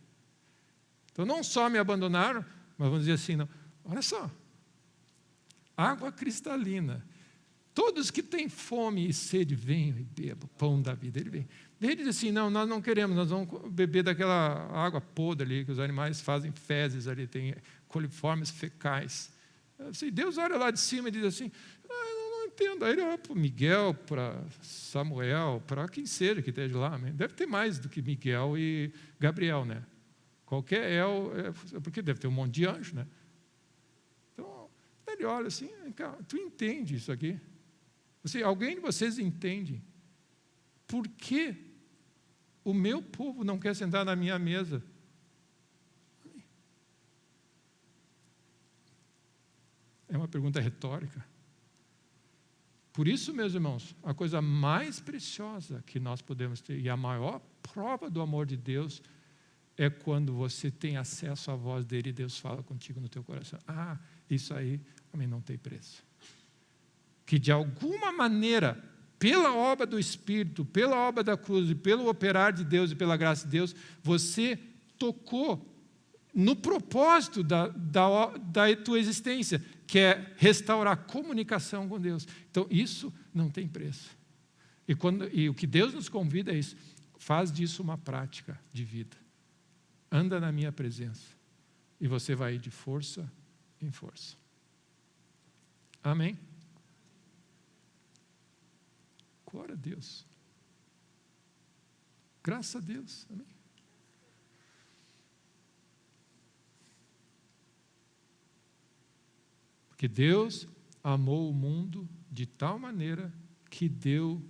Então não só me abandonaram, mas vamos dizer assim, não, olha só, água cristalina. Todos que têm fome e sede, venham e bebam, pão da vida. Ele vem. Ele diz assim, não, nós não queremos, nós vamos beber daquela água podre ali, que os animais fazem fezes ali, tem coliformes fecais. Assim, Deus olha lá de cima e diz assim, eu não entendo. Aí ele olha para Miguel, para Samuel, para quem seja que esteja lá. Deve ter mais do que Miguel e Gabriel, né? Qualquer porque deve ter um monte de anjo, né? Então, ele olha assim, tu entende isso aqui? Alguém de vocês entende por que o meu povo não quer sentar na minha mesa? É uma pergunta retórica. Por isso, meus irmãos, a coisa mais preciosa que nós podemos ter, e a maior prova do amor de Deus, é quando você tem acesso à voz dele e Deus fala contigo no teu coração. Isso aí, amém, não tem preço. Que de alguma maneira, pela obra do Espírito, pela obra da cruz, e pelo operar de Deus e pela graça de Deus, você tocou no propósito da tua existência, que é restaurar a comunicação com Deus. Então, isso não tem preço. E o que Deus nos convida é isso: faz disso uma prática de vida. Anda na minha presença. E você vai ir de força em força. Amém? Glória a Deus. Graças a Deus. Amém? Porque Deus amou o mundo de tal maneira que deu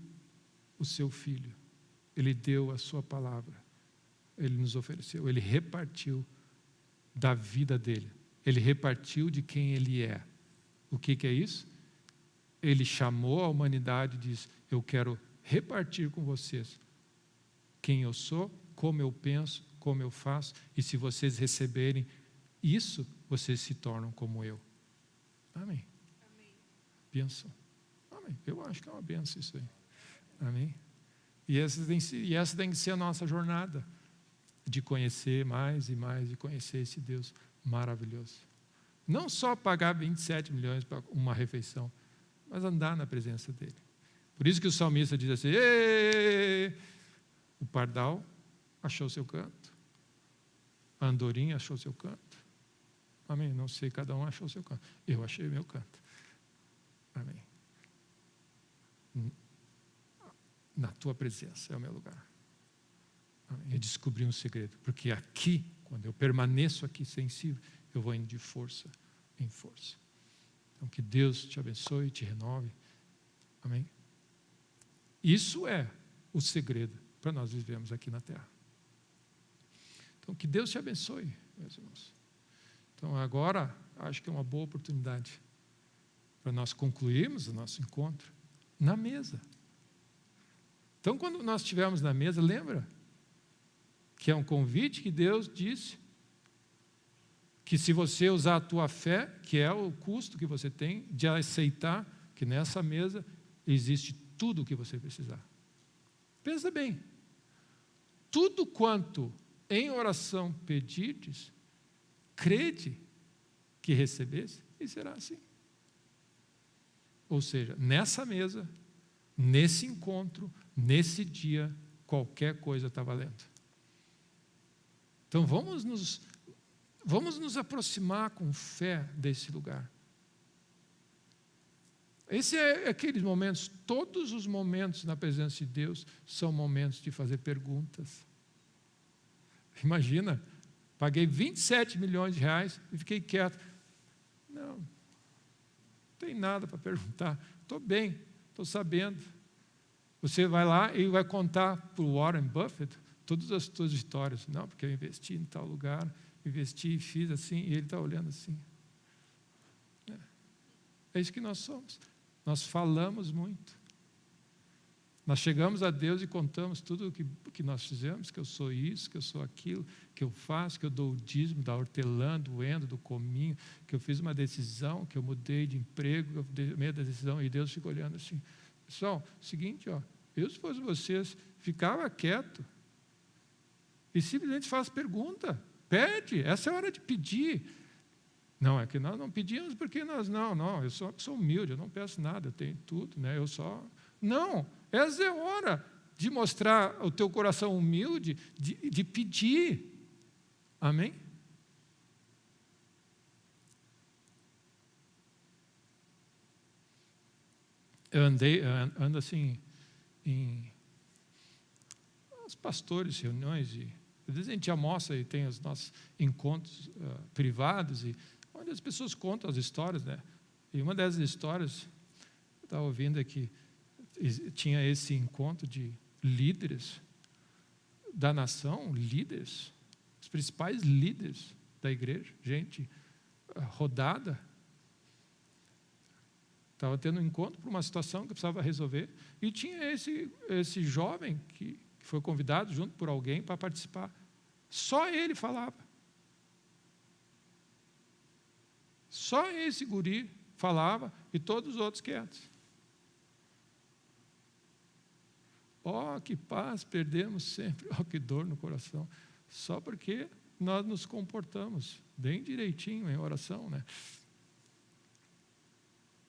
o seu Filho. Ele deu a sua palavra. Ele nos ofereceu. Ele repartiu da vida dele. Ele repartiu de quem ele é. O que é isso? Ele chamou a humanidade e disse: eu quero repartir com vocês quem eu sou, como eu penso, como eu faço, e se vocês receberem isso, vocês se tornam como eu. Amém. Amém. Bênção. Amém. Eu acho que é uma bênção isso aí. Amém. E essa tem que ser a nossa jornada, de conhecer mais e mais, de conhecer esse Deus maravilhoso. Não só pagar 27 milhões para uma refeição, mas andar na presença dele. Por isso que o salmista diz assim: "Êêê!" O pardal achou seu canto, a andorinha achou seu canto. Amém? Não sei, cada um achou seu canto. Eu achei meu canto. Amém. Na tua presença é o meu lugar. Amém. Eu descobri um segredo, porque aqui, quando eu permaneço aqui sensível, eu vou indo de força em força. Então, que Deus te abençoe e te renove. Amém? Isso é o segredo para nós vivermos aqui na terra. Então, que Deus te abençoe, meus irmãos. Então, agora, acho que é uma boa oportunidade para nós concluirmos o nosso encontro na mesa. Então, quando nós estivermos na mesa, lembra que é um convite que Deus disse que se você usar a tua fé, que é o custo que você tem de aceitar que nessa mesa existe tudo o que você precisar. Pensa bem. Tudo quanto em oração pedirdes, crede que recebesse, e será assim. Ou seja, nessa mesa, nesse encontro, nesse dia, qualquer coisa está valendo. Então vamos nos aproximar com fé desse lugar. Esse é aqueles momentos, todos os momentos na presença de Deus são momentos de fazer perguntas. Imagina, paguei 27 milhões de reais e fiquei quieto. Não tem nada para perguntar. Estou bem, estou sabendo. Você vai lá e vai contar para o Warren Buffett todas as suas histórias. Não, porque eu investi em tal lugar, investi e fiz assim, e ele está olhando assim. É isso que nós somos. Nós falamos muito. Nós chegamos a Deus e contamos tudo o que nós fizemos, que eu sou isso, que eu sou aquilo, que eu faço, que eu dou o dízimo da hortelã, do endo, do cominho, que eu fiz uma decisão, que eu mudei de emprego, que eu tomei a decisão, e Deus fica olhando assim. Pessoal, seguinte, eu se fosse vocês, ficava quieto e simplesmente faz pergunta, pede, essa é a hora de pedir. Não, é que nós não pedimos porque nós não, eu sou humilde, eu não peço nada, eu tenho tudo, né? Não, essa é a hora de mostrar o teu coração humilde, de pedir. Amém? Eu ando assim em os pastores, reuniões, e às vezes a gente almoça e tem os nossos encontros privados, e onde as pessoas contam as histórias, né? E uma dessas histórias, eu estava ouvindo aqui, tinha esse encontro de líderes da nação, líderes, os principais líderes da igreja, gente rodada. Estava tendo um encontro por uma situação que precisava resolver, e tinha esse jovem que foi convidado junto por alguém para participar. Só ele falava. Só esse guri falava e todos os outros quietos. Que paz perdemos sempre, que dor no coração. Só porque nós nos comportamos bem direitinho em oração, né?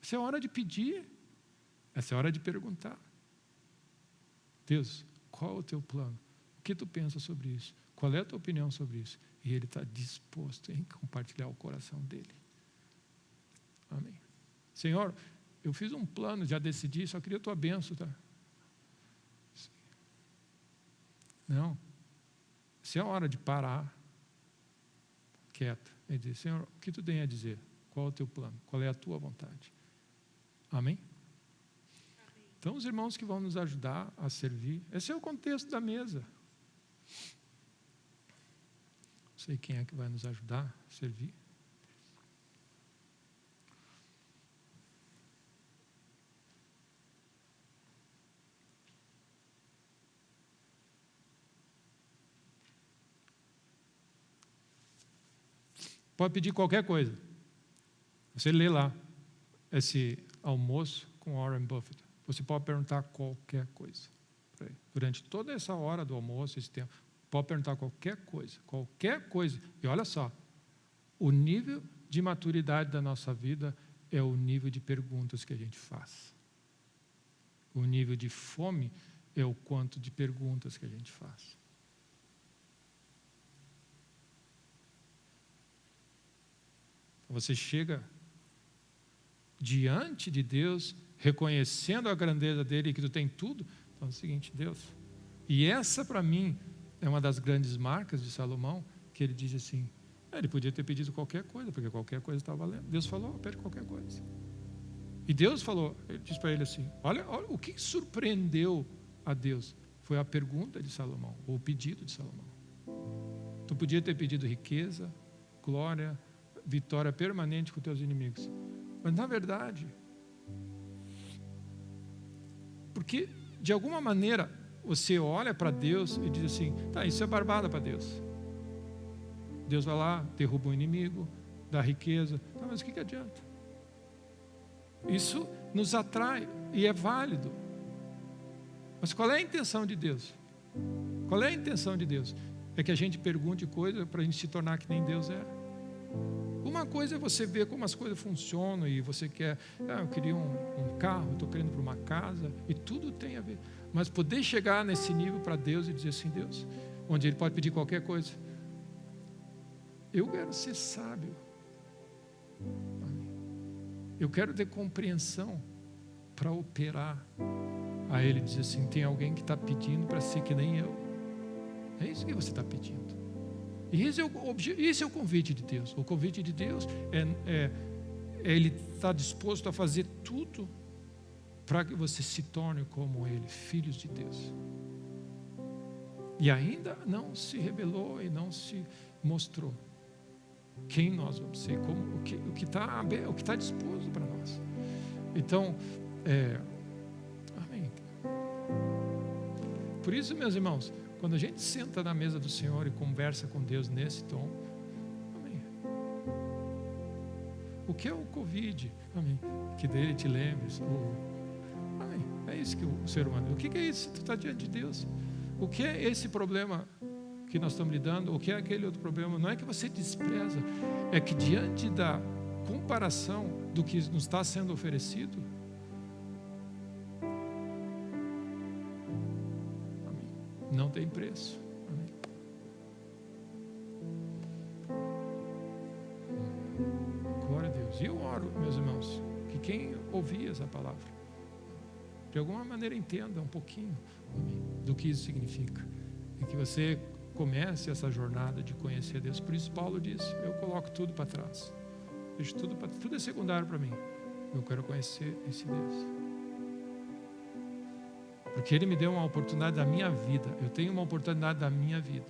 Essa é a hora de pedir, essa é a hora de perguntar. Deus, qual é o teu plano? O que tu pensa sobre isso? Qual é a tua opinião sobre isso? E Ele está disposto em compartilhar o coração dele. Amém. Senhor, eu fiz um plano, já decidi, só queria a tua bênção, tá? Não. Essa é a hora de parar, quieto, e dizer, Senhor, o que tu tem a dizer? Qual é o teu plano? Qual é a tua vontade? Amém? Então, os irmãos que vão nos ajudar a servir, esse é o contexto da mesa. Não sei quem é que vai nos ajudar a servir. Pode pedir qualquer coisa. Você lê lá esse almoço com Warren Buffett. Você pode perguntar qualquer coisa. Durante toda essa hora do almoço, esse tempo, pode perguntar qualquer coisa. Qualquer coisa. E olha só, o nível de maturidade da nossa vida é o nível de perguntas que a gente faz. O nível de fome é o quanto de perguntas que a gente faz. Você chega diante de Deus, reconhecendo a grandeza dele e que tu tem tudo. Então é o seguinte, Deus. E essa para mim é uma das grandes marcas de Salomão, que ele diz assim, ele podia ter pedido qualquer coisa, porque qualquer coisa estava valendo. Deus falou, pede qualquer coisa. E Deus falou, ele disse para ele assim, olha o que surpreendeu a Deus, foi a pergunta de Salomão, ou o pedido de Salomão. Tu podia ter pedido riqueza, glória, vitória permanente com teus inimigos. Mas na verdade, porque de alguma maneira você olha para Deus e diz assim, tá, isso é barbada para Deus. Deus vai lá, derruba o inimigo, dá riqueza. Tá, mas o que adianta? Isso nos atrai e é válido. Mas qual é a intenção de Deus? Qual é a intenção de Deus? É que a gente pergunte coisas para a gente se tornar que nem Deus é. Uma coisa é você ver como as coisas funcionam e você quer, eu queria um carro, estou querendo para uma casa, e tudo tem a ver. Mas poder chegar nesse nível para Deus e dizer assim, Deus, onde Ele pode pedir qualquer coisa. Eu quero ser sábio. Eu quero ter compreensão para operar. Aí Ele diz assim, tem alguém que está pedindo para ser que nem eu. É isso que você está pedindo. E esse é o convite de Deus. O convite de Deus é Ele está disposto a fazer tudo para que você se torne como Ele, filhos de Deus. E ainda não se revelou e não se mostrou quem nós vamos ser, como, o que está disposto para nós. Então, amém. Por isso, meus irmãos, quando a gente senta na mesa do Senhor e conversa com Deus nesse tom, amém. O que é o Covid? Amém. Que dele te lembres. Amém. É isso que o ser humano. O que é isso? Tu está diante de Deus. O que é esse problema que nós estamos lidando? O que é aquele outro problema? Não é que você despreza, é que diante da comparação do que nos está sendo oferecido, não tem preço. Amém. Glória a Deus. E eu oro, meus irmãos, que quem ouvir essa palavra, de alguma maneira entenda um pouquinho, amém, do que isso significa. E que você comece essa jornada de conhecer Deus. Por isso Paulo diz, eu coloco tudo para trás. Deixo tudo é secundário para mim. Eu quero conhecer esse Deus. Porque Ele me deu uma oportunidade da minha vida. Eu tenho uma oportunidade da minha vida.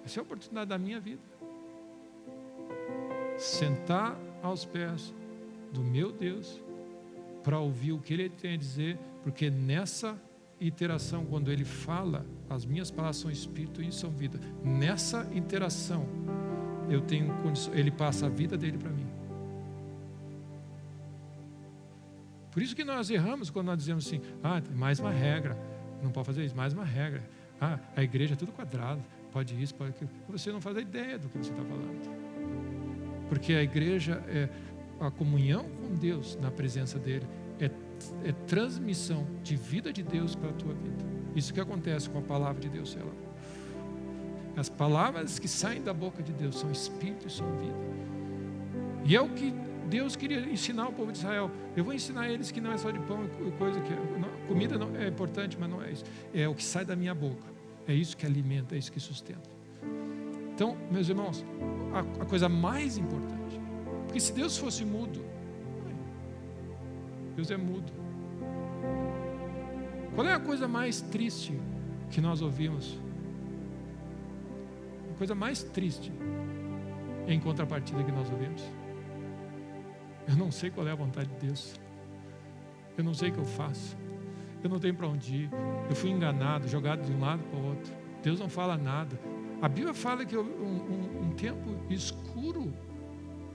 Essa é a oportunidade da minha vida. Sentar aos pés do meu Deus para ouvir o que Ele tem a dizer, porque nessa interação, quando Ele fala, as minhas palavras são espírito e são vida. Nessa interação, eu tenho condição, Ele passa a vida dele para mim. Por isso que nós erramos quando nós dizemos assim, tem mais uma regra, não pode fazer isso, mais uma regra. A igreja é tudo quadrado, pode isso, pode aquilo. Você não faz a ideia do que você está falando. Porque a igreja é a comunhão com Deus na presença dele, é transmissão de vida de Deus para a tua vida. Isso que acontece com a palavra de Deus, sei lá. As palavras que saem da boca de Deus são espírito e são vida. E é o que Deus queria ensinar ao povo de Israel. Eu vou ensinar eles que não é só de pão e coisa que comida não é importante, mas não é isso. É o que sai da minha boca. É isso que alimenta, é isso que sustenta. Então, meus irmãos, a coisa mais importante, porque se Deus fosse mudo, Deus é mudo. Qual é a coisa mais triste que nós ouvimos? A coisa mais triste em contrapartida que nós ouvimos: eu não sei qual é a vontade de Deus, eu não sei o que eu faço, eu não tenho para onde ir, eu fui enganado, jogado de um lado para o outro, Deus não fala nada. A Bíblia fala que um tempo escuro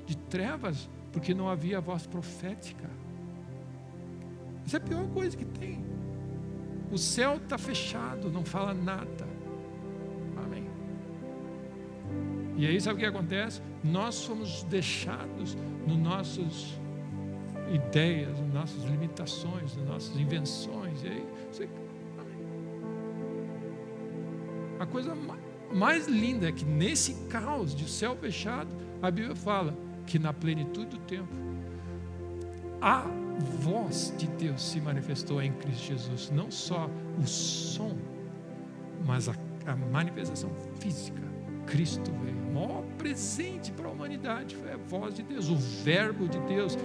de trevas, porque não havia voz profética. Essa é a pior coisa que tem. O céu está fechado, não fala nada. Amém. E aí sabe o que acontece? Nós somos deixados nas nossas ideias, nas nossas limitações, nas nossas invenções. E aí, amém. A coisa mais linda é que nesse caos de céu fechado, a Bíblia fala que na plenitude do tempo, a voz de Deus se manifestou em Cristo Jesus. Não só o som, mas a manifestação física. Cristo veio. O maior presente para a humanidade foi a voz de Deus, o verbo de Deus.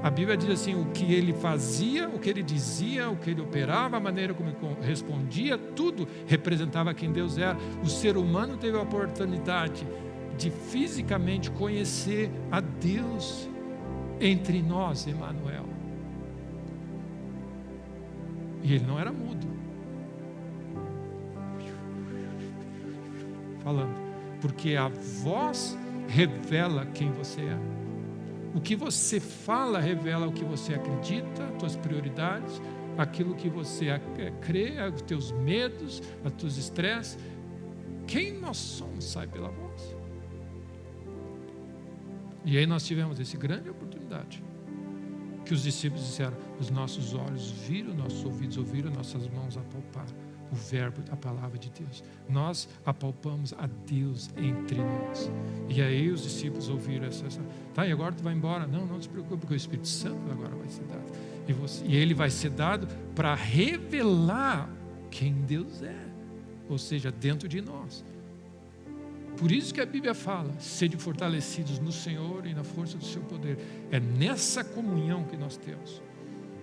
A Bíblia diz assim: o que ele fazia, o que ele dizia, o que ele operava, a maneira como ele respondia, tudo representava quem Deus era. O ser humano teve a oportunidade de fisicamente conhecer a Deus entre nós, Emanuel. E ele não era mudo. Falando. Porque a voz revela quem você é. O que você fala revela o que você acredita, as tuas prioridades, aquilo que você crê, os teus medos, os teus estresses. Quem nós somos sai pela voz. E aí nós tivemos essa grande oportunidade, que os discípulos disseram: os nossos olhos viram, nossos ouvidos ouviram, nossas mãos apalparam o verbo, a palavra de Deus. Nós apalpamos a Deus entre nós. E aí os discípulos ouviram essa tá, e agora tu vai embora? Não, não se preocupe, porque o Espírito Santo agora vai ser dado. E ele vai ser dado para revelar quem Deus é, ou seja, dentro de nós. Por isso que a Bíblia fala: sede fortalecidos no Senhor e na força do seu poder. É nessa comunhão que nós temos,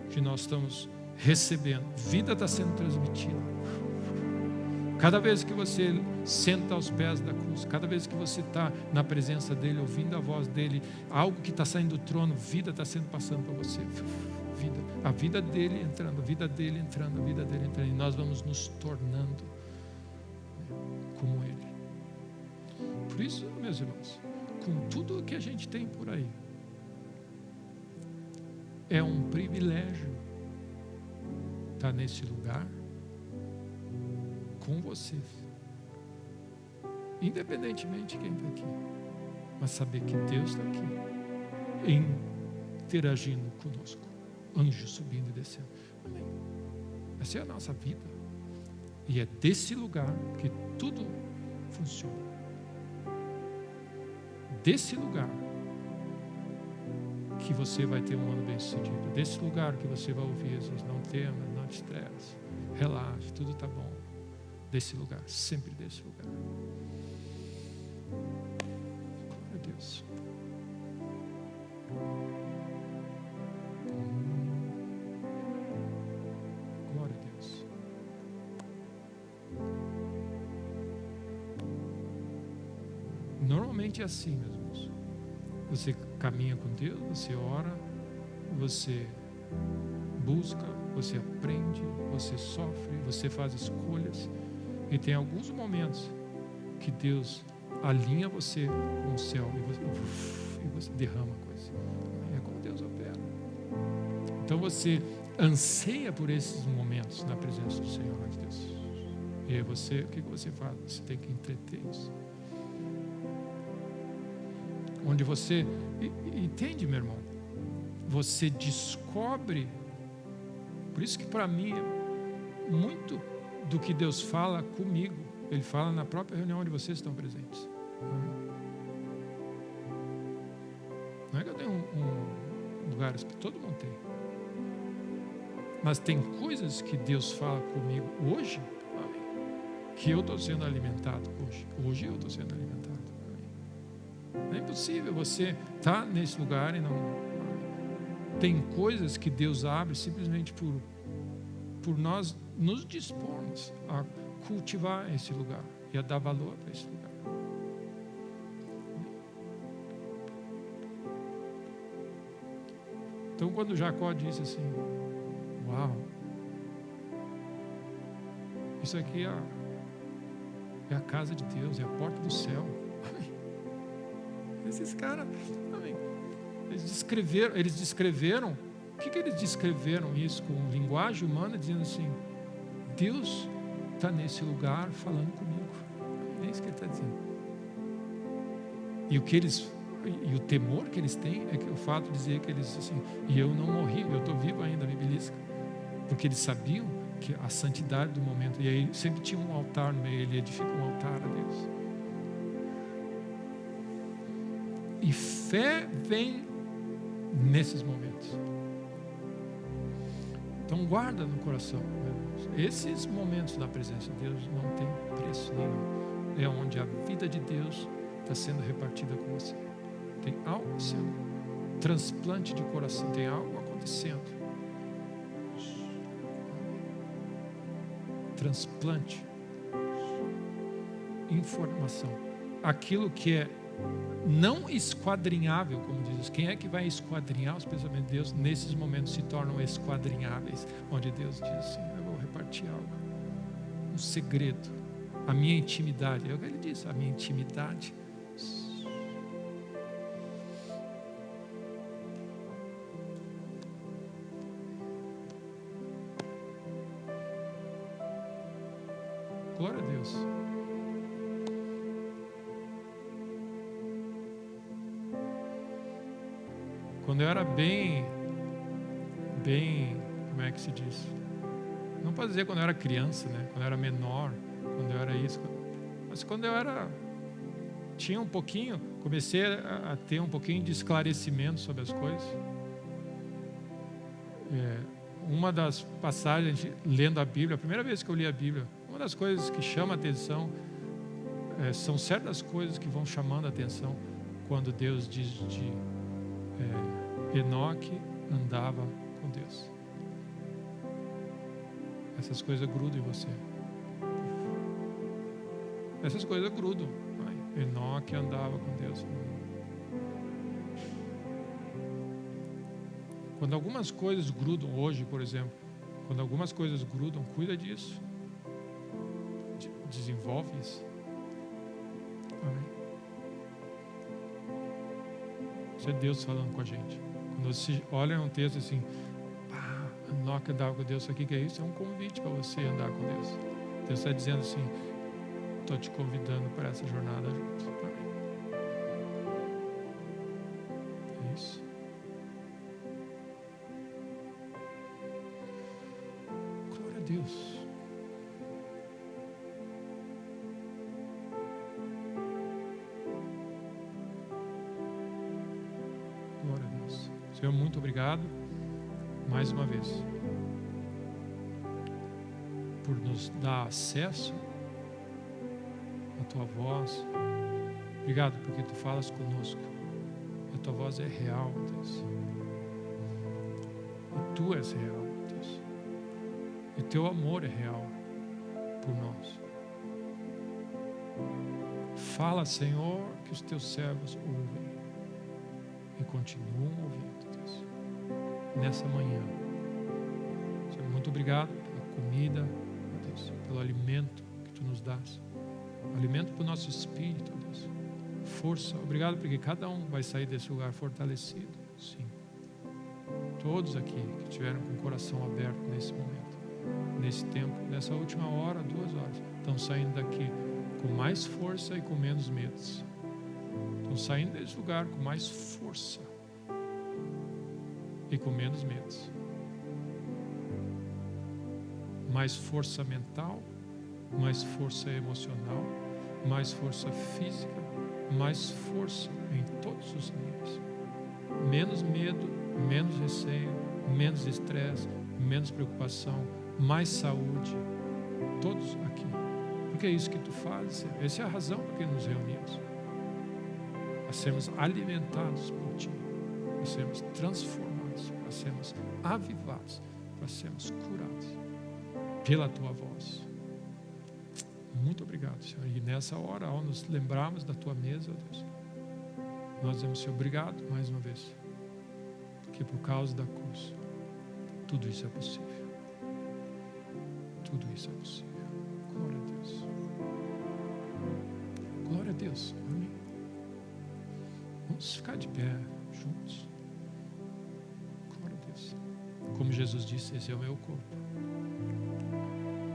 que nós estamos recebendo. Vida está sendo transmitida. Cada vez que você senta aos pés da cruz, cada vez que você está na presença dele, ouvindo a voz dele, algo que está saindo do trono, vida está sendo passando para você. Vida, a vida dele entrando, a vida dele entrando, a vida dele entrando. E nós vamos nos tornando como ele. Por isso, meus irmãos, com tudo o que a gente tem por aí, é um privilégio estar nesse lugar com vocês, independentemente de quem está aqui, mas saber que Deus está aqui, interagindo conosco, anjos subindo e descendo. Amém. Essa é a nossa vida, e é desse lugar que tudo funciona. Desse lugar que você vai ter um ano bem sucedido. Desse lugar que você vai ouvir Jesus: não tema, não te estresse, relaxe, tudo está bom. Desse lugar, sempre desse lugar. Glória a Deus. Glória a Deus. Normalmente é assim, meus irmãos. Você caminha com Deus, você ora, você busca, você aprende, você sofre, você faz escolhas. E tem alguns momentos que Deus alinha você com o céu e você derrama coisa. É como Deus opera. Então você anseia por esses momentos na presença do Senhor, de Deus. E aí você, o que você faz? Você tem que entreter isso. Onde você, entende, meu irmão? Você descobre. Por isso que para mim, muito do que Deus fala comigo, Ele fala na própria reunião onde vocês estão presentes. Não é que eu tenho um lugar, todo mundo tem. Mas tem coisas que Deus fala comigo hoje, que eu estou sendo alimentado hoje. Hoje eu estou sendo alimentado. É impossível você estar nesse lugar e não... Tem coisas que Deus abre simplesmente por nós nos dispormos a cultivar esse lugar e a dar valor para esse lugar. Então, quando Jacó disse assim: uau, isso aqui é a casa de Deus, é a porta do céu. Esses caras, eles descreveram, o que eles descreveram isso com linguagem humana, dizendo assim: Deus está nesse lugar falando comigo. É isso que ele está dizendo. E o temor que eles têm é que o fato de dizer que eles assim, e eu não morri, eu estou vivo ainda, me belisca. Porque eles sabiam que a santidade do momento, e aí sempre tinha um altar no meio, ele edifica um altar a Deus. E fé vem nesses momentos. Então guarda no coração, esses momentos da presença de Deus não tem preço nenhum. É onde a vida de Deus está sendo repartida com você. Tem algo sendo, transplante de coração, tem algo acontecendo. Transplante, informação, aquilo que é não esquadrinhável, como diz. Quem é que vai esquadrinhar os pensamentos de Deus? Nesses momentos se tornam esquadrinháveis, onde Deus diz assim: eu vou repartir algo, um segredo, a minha intimidade. É o que ele diz, a minha intimidade. Glória a Deus. Quando eu era bem, como é que se diz? Não pode dizer quando eu era criança, né? Quando eu era menor, quando eu era isso. Mas quando eu tinha um pouquinho, comecei a ter um pouquinho de esclarecimento sobre as coisas. Uma das passagens, lendo a Bíblia, a primeira vez que eu li a Bíblia, uma das coisas que chama a atenção, são certas coisas que vão chamando a atenção quando Deus diz de Enoque andava com Deus. Essas coisas grudam em você. Essas coisas grudam. Enoque andava com Deus. Quando algumas coisas grudam hoje, por exemplo, quando algumas coisas grudam, cuida disso. Desenvolve isso. Amém. Isso é Deus falando com a gente. Quando você olha um texto assim, Enoque andava com Deus, o que é isso? É um convite para você andar com Deus. Deus está dizendo assim: estou te convidando para essa jornada juntos. Amém. É isso. Glória a Deus. Glória a Deus. Senhor, muito obrigado mais uma vez por nos dar acesso à tua voz. Obrigado porque tu falas conosco. A tua voz é real, Deus. E tu és real, Deus. E teu amor é real por nós. Fala, Senhor, que os teus servos ouvem e continuam ouvindo, Deus, nessa manhã. Senhor, muito obrigado pela comida, Deus, pelo alimento que tu nos dás, alimento para o nosso espírito, Deus, força. Obrigado porque cada um vai sair desse lugar fortalecido. Sim, todos aqui que estiveram com o coração aberto nesse momento, nesse tempo, nessa última hora, 2 horas, estão saindo daqui com mais força e com menos medos. Estão saindo desse lugar com mais força e com menos medos. Mais força mental, mais força emocional, mais força física, mais força em todos os níveis. Menos medo, menos receio, menos estresse, menos preocupação, mais saúde. Todos aqui. Porque é isso que tu fazes. Essa é a razão por que nos reunimos. Para sermos alimentados por ti, para sermos transformados, para sermos avivados, para sermos curados pela tua voz. Muito obrigado, Senhor. E nessa hora, ao nos lembrarmos da tua mesa, ó Deus, nós dizemos, Senhor, obrigado mais uma vez, porque por causa da cruz, tudo isso é possível. Tudo isso é possível. Glória a Deus. Glória a Deus. Amém. Vamos ficar de pé juntos. Glória a Deus. Como Jesus disse, esse é o meu corpo,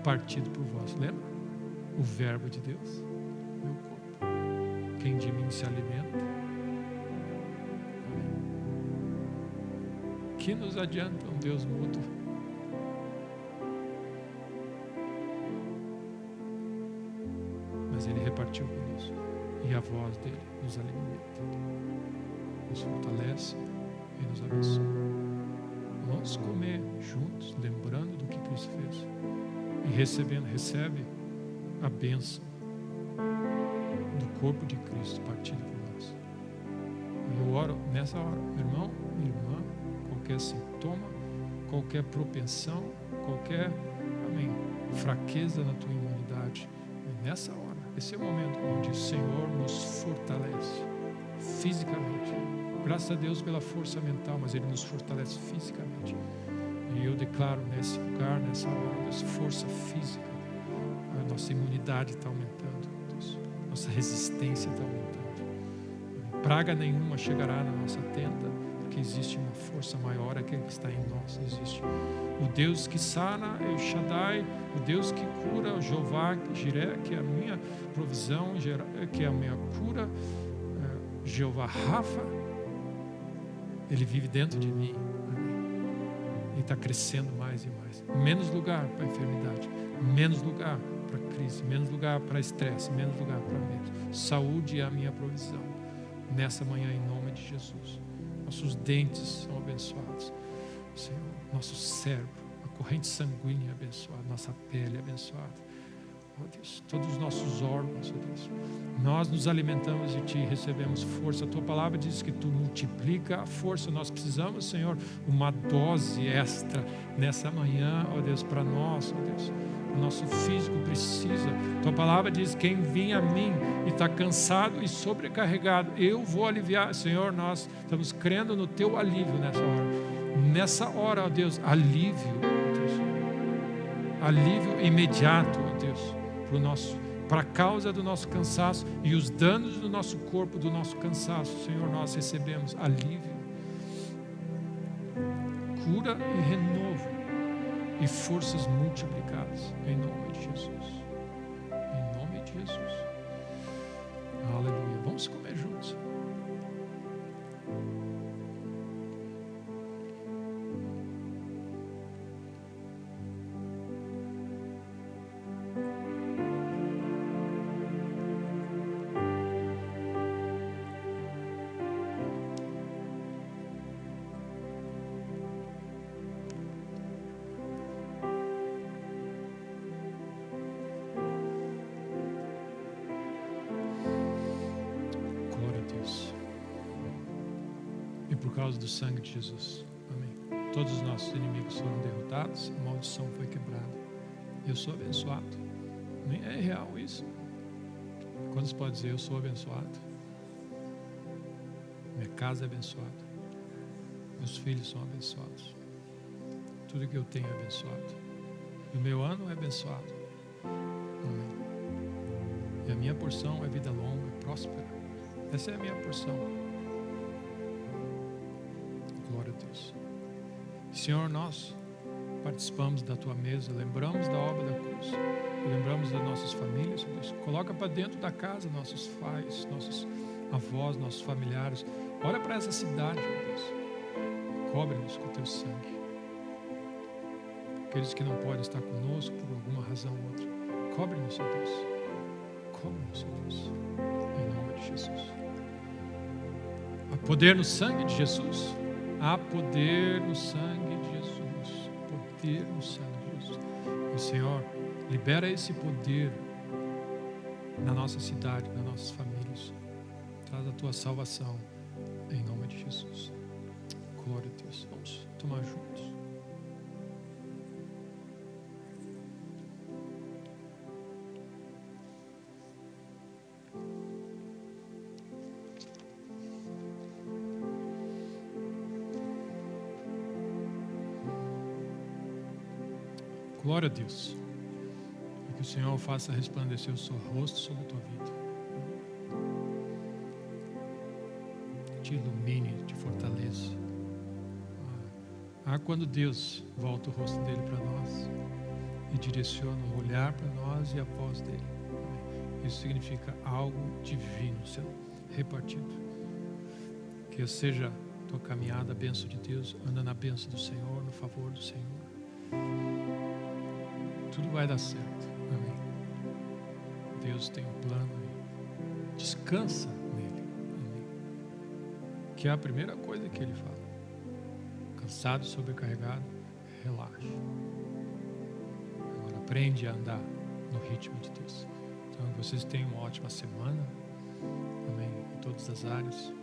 partido por vós. Lembra? O verbo de Deus, meu corpo. Quem de mim se alimenta, que nos adianta um Deus mudo? Mas Ele repartiu conosco, e a voz dele nos alimenta, nos fortalece e nos abençoa. Vamos comer juntos, lembrando do que Cristo fez e recebe a bênção do corpo de Cristo partido por nós. Eu oro nessa hora, irmão, irmã, qualquer sintoma, qualquer propensão, qualquer, amém, fraqueza na tua imunidade, e nessa hora, esse é o momento onde o Senhor nos fortalece fisicamente. Graças a Deus pela força mental, mas Ele nos fortalece fisicamente. E eu declaro nesse lugar, nessa hora, Deus, força física. A nossa imunidade está aumentando, Deus. Nossa resistência está aumentando. Praga nenhuma chegará na nossa tenda, porque existe uma força maior, aquele que está em nós. Existe o Deus que sana, El Shaddai, o Deus que cura, o Jeová Jireh, que é a minha provisão, que é a minha cura, Jeová Rafa. Ele vive dentro de mim. E está crescendo mais e mais. Menos lugar para a enfermidade, menos lugar para crise, menos lugar para estresse, menos lugar para medo. Saúde é a minha provisão. Nessa manhã, em nome de Jesus. Nossos dentes são abençoados. Senhor, nosso cérebro, a corrente sanguínea é abençoada, nossa pele é abençoada. Oh Deus, todos os nossos órgãos, oh Deus, nós nos alimentamos de Ti, recebemos força. A Tua palavra diz que Tu multiplica a força. Nós precisamos, Senhor, uma dose extra nessa manhã, ó Deus, para nós, ó Deus. O nosso físico precisa. Tua palavra diz, quem vem a mim e está cansado e sobrecarregado, eu vou aliviar. Senhor, nós estamos crendo no Teu alívio nessa hora. Nessa hora, ó Deus, alívio, ó Deus. Alívio imediato, ó Deus, para a causa do nosso cansaço e os danos do nosso corpo, do nosso cansaço. Senhor, nós recebemos alívio, cura e renovo e forças multiplicadas em nome de Jesus. Em nome de Jesus. Aleluia. Vamos comer juntos. Por causa do sangue de Jesus, amém. Todos os nossos inimigos foram derrotados, a maldição foi quebrada. Eu sou abençoado. É real isso? Quantos podem dizer, eu sou abençoado? Minha casa é abençoada, meus filhos são abençoados, tudo que eu tenho é abençoado, o meu ano é abençoado, amém. E a minha porção é vida longa, próspera. Essa é a minha porção. Glória a Deus. Senhor, nós participamos da tua mesa, lembramos da obra da cruz, lembramos das nossas famílias, ó Deus. Coloca para dentro da casa nossos pais, nossos avós, nossos familiares. Olha para essa cidade, ó Deus. Cobre-nos com o teu sangue. Aqueles que não podem estar conosco por alguma razão ou outra, cobre-nos, ó Deus. Cobre-nos, ó Deus. Em nome de Jesus. Há poder no sangue de Jesus. Há poder no sangue de Jesus. Poder no sangue de Jesus. E Senhor, libera esse poder na nossa cidade, nas nossas famílias. Traz a tua salvação em nome de Jesus. Glória a Deus. Vamos tomar juntos. Glória a Deus. E que o Senhor faça resplandecer o seu rosto sobre a tua vida. Te ilumine, te fortaleça. Quando Deus volta o rosto dele para nós e direciona o olhar para nós e a voz dele. Isso significa algo divino sendo repartido. Que seja tua caminhada, a bênção de Deus, anda na bênção do Senhor, no favor do Senhor. Tudo vai dar certo. Amém. Deus tem um plano e descansa nele. Amém. Que é a primeira coisa que ele fala. Cansado, sobrecarregado, relaxa. Agora aprende a andar no ritmo de Deus. Então vocês tenham uma ótima semana. Amém. Em todas as áreas.